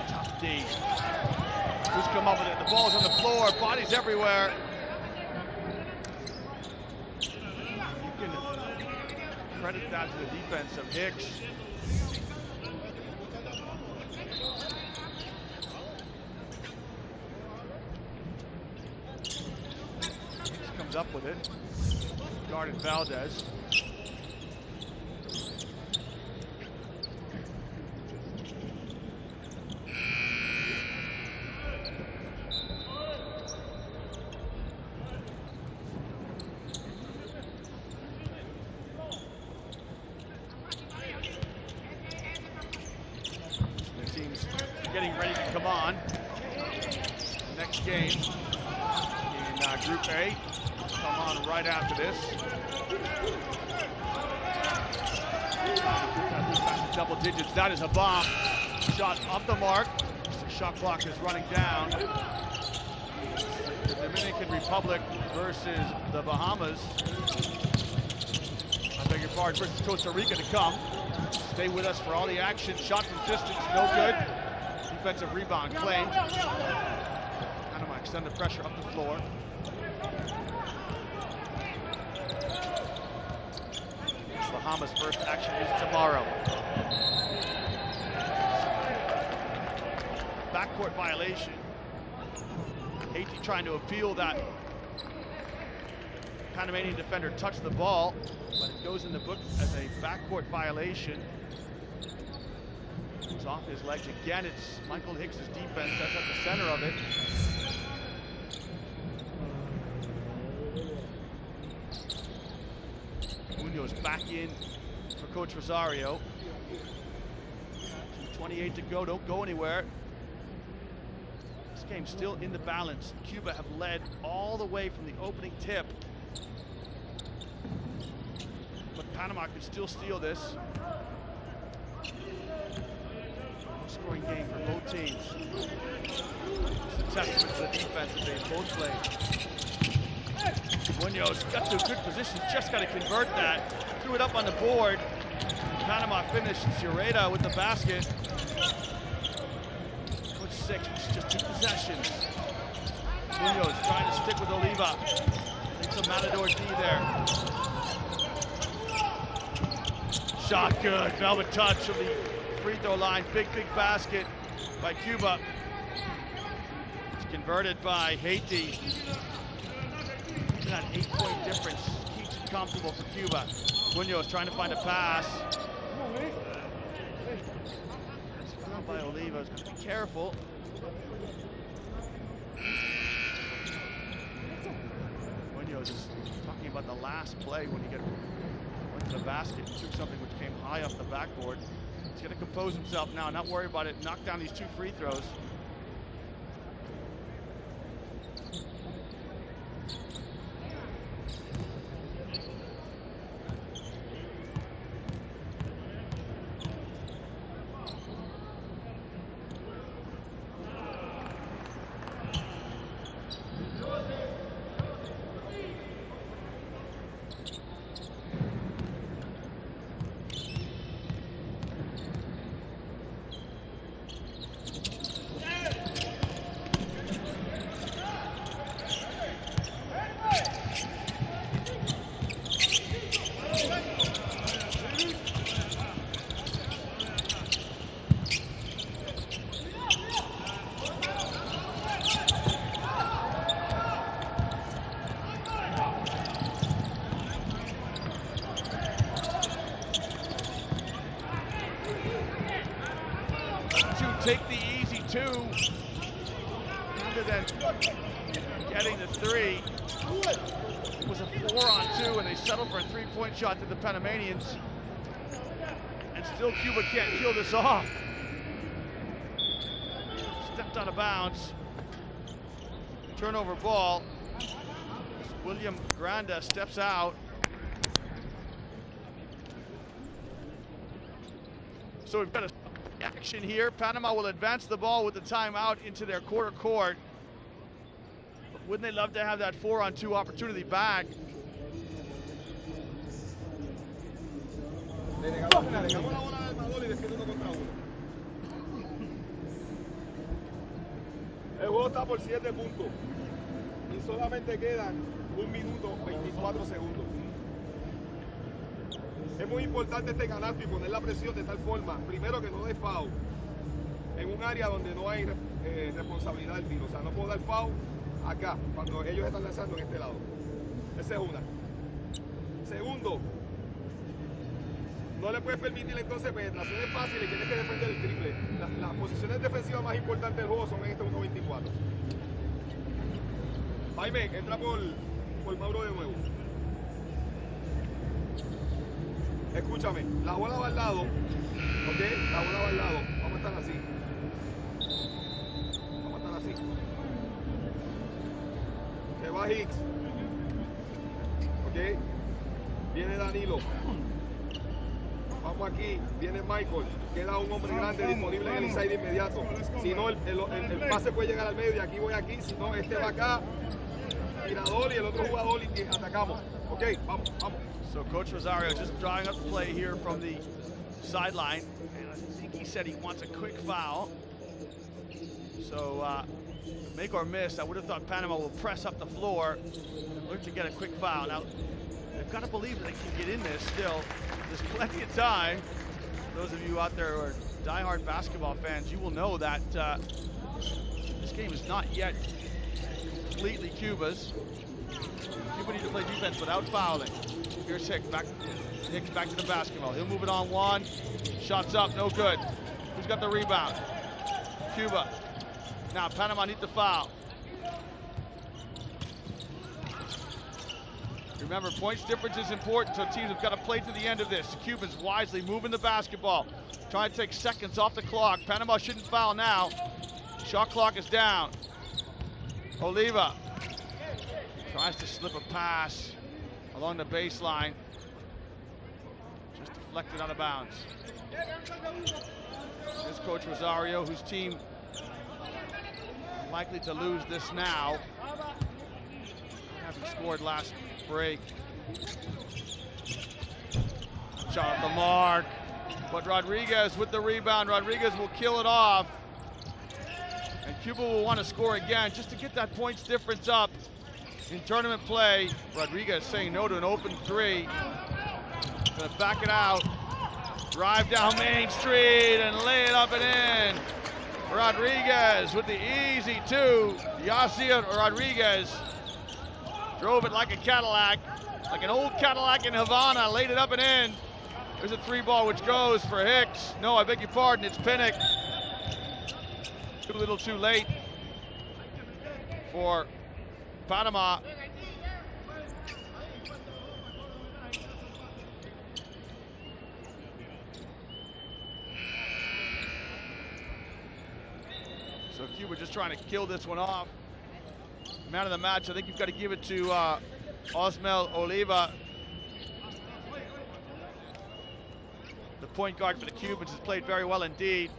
Tough D. Who's come up with it? The ball's on the floor, bodies everywhere. You can credit that to the defense of Hicks. Hicks comes up with it. Guarded Valdez. come on. Next game in Group A. Come on right after this. Back to double digits. That is a bomb. Shot off the mark. The shot clock is running down. The Dominican Republic versus the Bahamas. I beg your pardon, versus Costa Rica to come. Stay with us for all the action. Shot from distance, no good. Defensive rebound claimed. Panama extended pressure up the floor. Bahamas' first action is tomorrow. Backcourt violation. Haiti trying to appeal that Panamanian defender touched the ball, but it goes in the book as a backcourt violation. It's off his legs again. It's Michael Hicks' defense that's at the center of it. Munoz back in for Coach Rosario. 2:28 to go, don't go anywhere. This game's still in the balance. Cuba have led all the way from the opening tip. But Panama could still steal this. Scoring game for both teams. It's a testament to the defense that they both played. Munoz got to a good position, just got to convert that. Threw it up on the board. Panama finished. Zureta with the basket. Coach 6, which is just 2 possessions. Munoz trying to stick with Oliva. Takes a Matador D there. Shot good. Velvet touch from the free throw line. Big basket by Cuba. It's converted by Haiti. That 8-point difference keeps it comfortable for Cuba. Munoz trying to find a pass. It's fouled by Oliva. He's got to be careful. Munoz is talking about the last play when he went to the basket and took something which came high off the backboard. He's going to compose himself now, not worry about it, knock down these 2 free throws. Take the easy 2 rather than getting the 3. It was a 4-on-2 and they settled for a 3-point shot to the Panamanians. And still Cuba can't kill this off. Stepped out of bounds. Turnover ball. William Granda steps out. So we've got a action here. Panama will advance the ball with the timeout into their quarter court. But wouldn't they love to have that 4-on-2 opportunity back? El juego está por 7 puntos y solamente quedan 1 minuto 24 segundos. Es muy importante este canasto y poner la presión de tal forma, primero que no dé foul en un área donde no hay responsabilidad del tiro. O sea, no puedo dar foul acá, cuando ellos están lanzando en este lado. Esa es una. Segundo, no le puedes permitir entonces penetraciones fáciles y tienes que defender el triple. Las posiciones defensivas más importantes del juego son en este 1-24. Jaime, entra por Mauro de nuevo. Escúchame, la bola va al lado, ¿ok? La bola va al lado, vamos a estar así. va Hicks. Ok. Viene Danilo. Vamos aquí, viene Michael. Queda un hombre grande disponible en el inside inmediato. Si no, el pase puede llegar al medio y aquí voy aquí. Si no, este va acá. Tirador y el otro jugador y atacamos. Ok, vamos, vamos. So Coach Rosario just drawing up the play here from the sideline. And I think he said he wants a quick foul. So make or miss, I would have thought Panama will press up the floor and look to get a quick foul. Now, they've got to believe that they can get in this still. There's plenty of time. Those of you out there who are diehard basketball fans, you will know that this game is not yet completely Cuba's. Cuba need to play defense without fouling. Here's Hicks back to the basketball. He'll move it on one. Shots up, no good. Who's got the rebound? Cuba. Now Panama need the foul. Remember, points difference is important, so teams have got to play to the end of this. The Cubans wisely moving the basketball, trying to take seconds off the clock. Panama shouldn't foul now. Shot clock is down. Oliva tries to slip a pass along the baseline. Just deflected out of bounds. Here's Coach Rosario, whose team likely to lose this now, having scored last break. Shot at the mark, but Rodriguez with the rebound. Rodriguez will kill it off, and Cuba will want to score again just to get that points difference up in tournament play. Rodriguez saying no to an open three. Gonna back it out, drive down Main Street and lay it up and in. Rodriguez with the easy two. Yasier Rodriguez drove it like a Cadillac, like an old Cadillac in Havana, laid it up and in. There's a three ball which goes for Hicks. No, I beg your pardon, it's Pinnock. Too little too late for Panama. So Cuba just trying to kill this one off. Man of the match, I think you've got to give it to Osmel Oliva. The point guard for the Cubans has played very well indeed.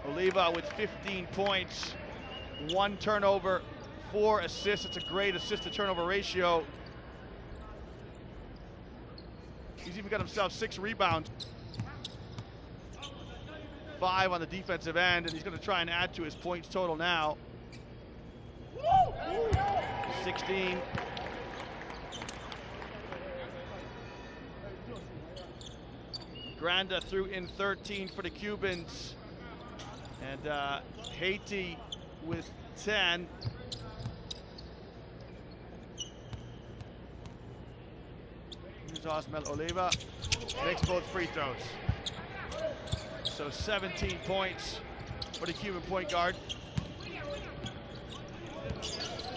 Oliva with 15 points, 1 turnover, 4 assists. It's a great assist to turnover ratio. He's even got himself 6 rebounds. 5 on the defensive end, and he's going to try and add to his points total now. 16. Granda threw in 13 for the Cubans, and Haiti with 10. Here's Osmel Oliva, makes both free throws. So 17 points for the Cuban point guard.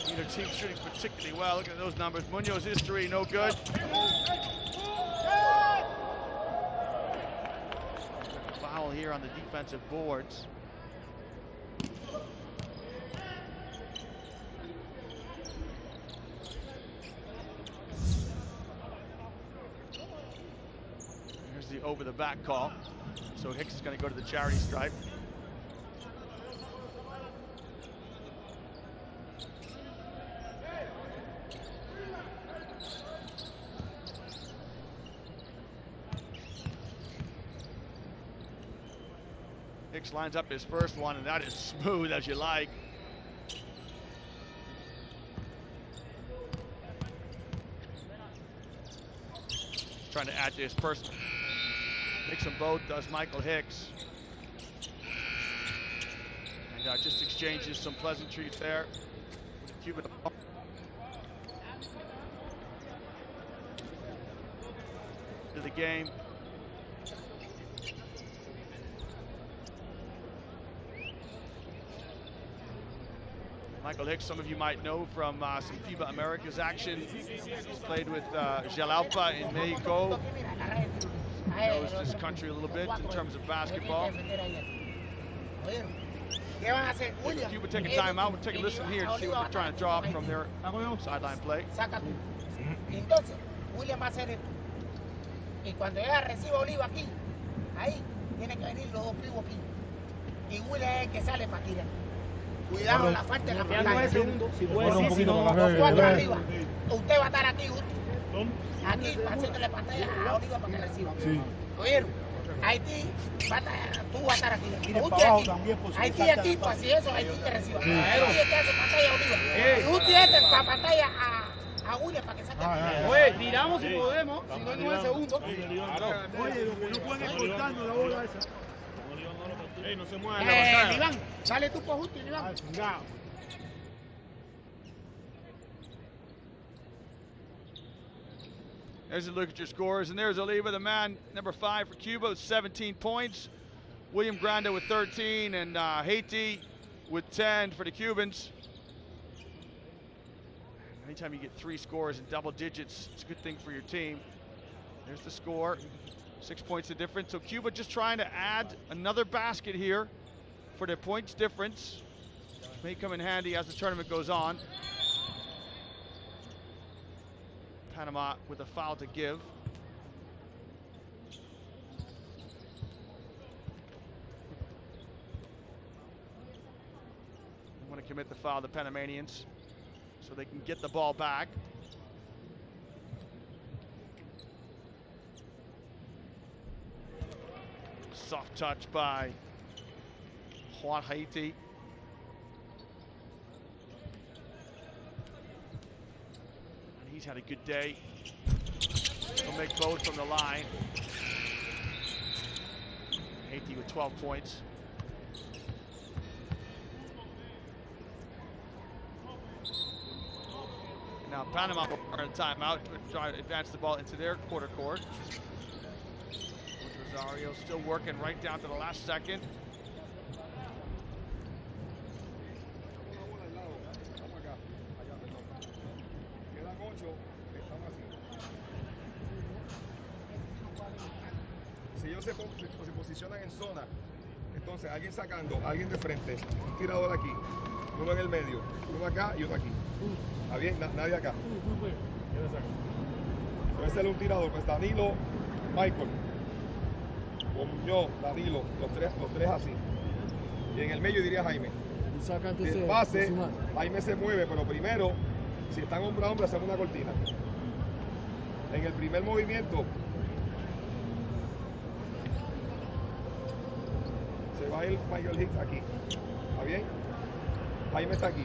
Neither team shooting particularly well. Look at those numbers. Munoz is 3, no good. Foul here on the defensive boards. Here's the over the back call. So Hicks is going to go to the charity stripe. Hicks lines up his first one, and that is smooth as you like. He's trying to add to his personal. Makes them both, does Michael Hicks. And just exchanges some pleasantries there. Cuban. To the game. Michael Hicks, some of you might know from some FIBA Americas action. He's played with Jalapa in Mexico. Knows this country a little bit in terms of basketball. ¿Qué van a hacer? William. Cuba taking time out. We'll take a listen here to see what they're trying to draw up from their sideline play. Saca tú. Entonces, William va a hacer esto. Y cuando ella reciba Oliva aquí, ahí, tienen que venir los dos pibos aquí. Y William es el que sale para tirar. Cuidado la falta de la pantalla. Si puede ser, si no, Los cuatro arriba. Usted va a estar aquí, aquí, para hacerle pantalla a Oliva para que reciba. Sí. ¿Oyeron? Haití, tú vas a estar aquí. Miren Uti para abajo aquí. también, por si Haití salta aquí, la para si eso, Haití te reciba. Sí. Uti este hace pantalla a Oliva. Y Uti este para pantalla a William para que saque. Oye, tiramos si podemos, si no, no es segundo. Oye, lo que no pueden es cortando la bola esa. No se muevan la pantalla. Iván, sale tú por justo, Iván. There's a look at your scores, and there's Oliva, the man, number 5 for Cuba with 17 points. William Granda with 13, and Haiti with 10 for the Cubans. Anytime you get 3 scores in double digits, it's a good thing for your team. There's the score, 6 points the difference. So Cuba just trying to add another basket here for their points difference, which may come in handy as the tournament goes on. Panama with a foul to give. They want to commit the foul, the Panamanians, so they can get the ball back. Soft touch by Juan Haiti. He's had a good day. He'll make both from the line. Haiti with 12 points. Now Panama are in timeout to try to advance the ball into their quarter court. With Rosario still working right down to the last second. Si ellos se posicionan en zona, entonces alguien sacando, alguien de frente, un tirador aquí, uno en el medio, uno acá y uno aquí. ¿Está bien? Nadie acá. Puede ser un tirador, pues Danilo, Michael, o Muñoz, Danilo, los tres así. Y en el medio diría Jaime. El pase, Jaime se mueve, pero primero, si están hombre a hombre, hacemos una cortina. En el primer movimiento, se va el Michael Hicks aquí. ¿Está bien? Jaime está aquí.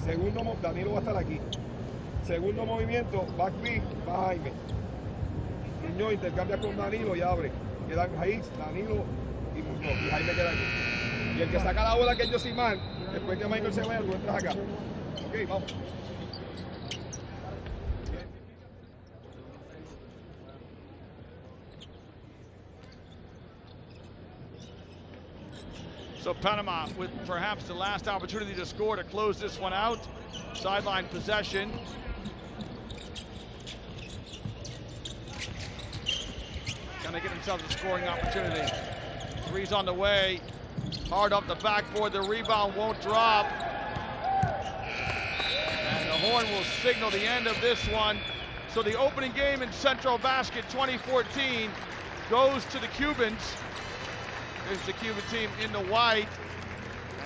Segundo, Danilo va a estar aquí. Segundo movimiento, back B, va Jaime. Muñoz intercambia con Danilo y abre. Quedan Hicks, Danilo y Muñoz. Y Jaime queda aquí. Y el que saca la bola, que es Yosimar, después que Michael se vaya, tú entras acá. Ok, vamos. So Panama with perhaps the last opportunity to score to close this one out. Sideline possession. Gonna get themselves a scoring opportunity. Three's on the way. Hard up the backboard, the rebound won't drop. And the horn will signal the end of this one. So the opening game in Central Basket 2014 goes to the Cubans. There's the Cuban team in the white,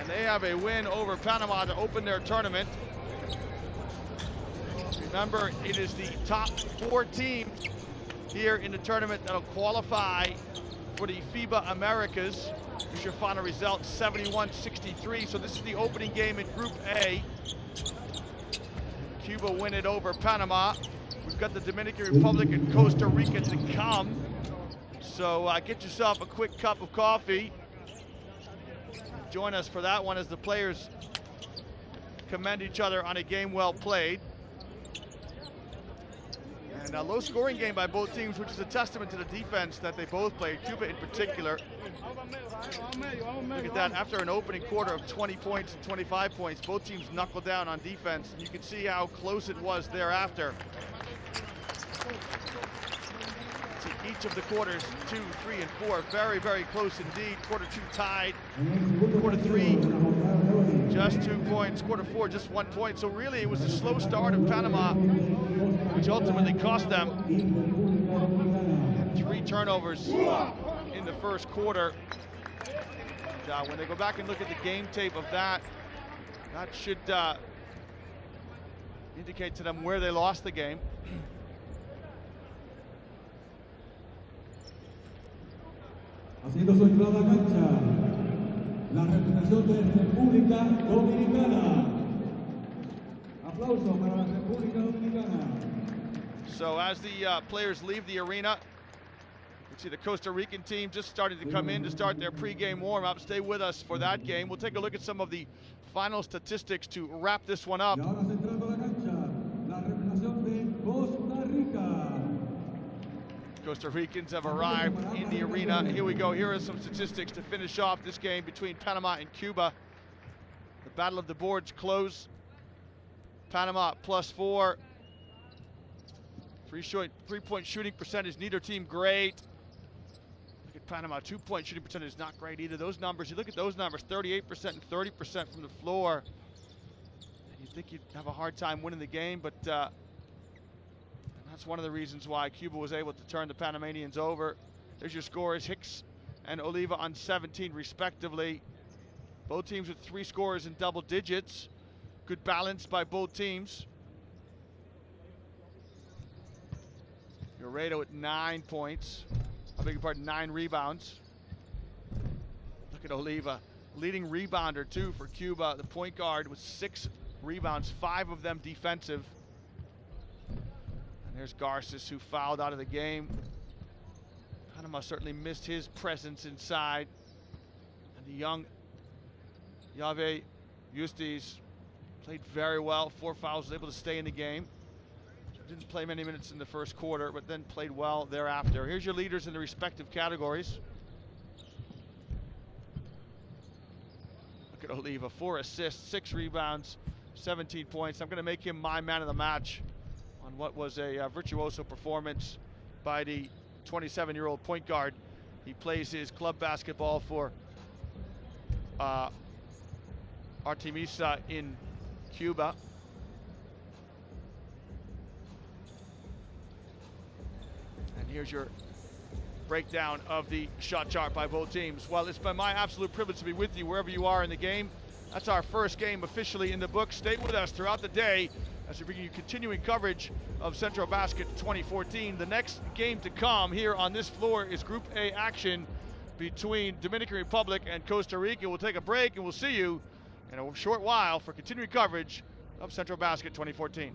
and they have a win over Panama to open their tournament. Remember, it is the top 4 teams here in the tournament that'll qualify for the FIBA Americas. Here's your final result, 71-63. So this is the opening game in Group A. Cuba win it over Panama. We've got the Dominican Republic and Costa Rica to come. So get yourself a quick cup of coffee. Join us for that one as the players commend each other on a game well played. And a low scoring game by both teams, which is a testament to the defense that they both played, Cuba in particular. Look at that, after an opening quarter of 20 points and 25 points, both teams knuckled down on defense. And you can see how close it was thereafter. each of the quarters 2, 3, and 4. Very, very close indeed. Quarter 2 tied. Quarter 3 just 2 points. Quarter 4 just 1 point. So really it was a slow start of Panama, which ultimately cost them 3 turnovers in the first quarter. And, when they go back and look at the game tape of that, that should indicate to them where they lost the game. Haciendo su entrada a cancha, la representación de República Dominicana. Aplauso para la República Dominicana. So as the players leave the arena, you see the Costa Rican team just starting to come in to start their pregame warm-up. Stay with us for that game. We'll take a look at some of the final statistics to wrap this one up. Y ahora entrando a la cancha, la representación de Costa Rica. Costa Ricans have arrived in the arena. Here we go. Here are some statistics to finish off this game between Panama and Cuba. The battle of the boards close. Panama +4. Three-point shooting percentage, neither team great. Look at Panama, 2-point shooting percentage, not great either. Those numbers, you look at those numbers, 38% and 30% from the floor. And you'd think you'd have a hard time winning the game, but that's one of the reasons why Cuba was able to turn the Panamanians over. There's your scores, Hicks and Oliva on 17 respectively. Both teams with 3 scores in double digits. Good balance by both teams. Laredo at 9 points. I beg your pardon, 9 rebounds. Look at Oliva, leading rebounder too for Cuba. The point guard with 6 rebounds, 5 of them defensive. And there's Garces, who fouled out of the game. Panama certainly missed his presence inside. And the young Yave Eustace played very well. 4 fouls, was able to stay in the game. Didn't play many minutes in the first quarter, but then played well thereafter. Here's your leaders in the respective categories. Look at Oliva, 4 assists, 6 rebounds, 17 points. I'm going to make him my man of the match on what was a virtuoso performance by the 27-year-old point guard. He plays his club basketball for Artemisa in Cuba. And here's your breakdown of the shot chart by both teams. Well, it's been my absolute privilege to be with you wherever you are in the game. That's our first game officially in the books. Stay with us throughout the day as we bring you continuing coverage of Central Basket 2014. The next game to come here on this floor is Group A action between Dominican Republic and Costa Rica. We'll take a break and we'll see you in a short while for continuing coverage of Central Basket 2014.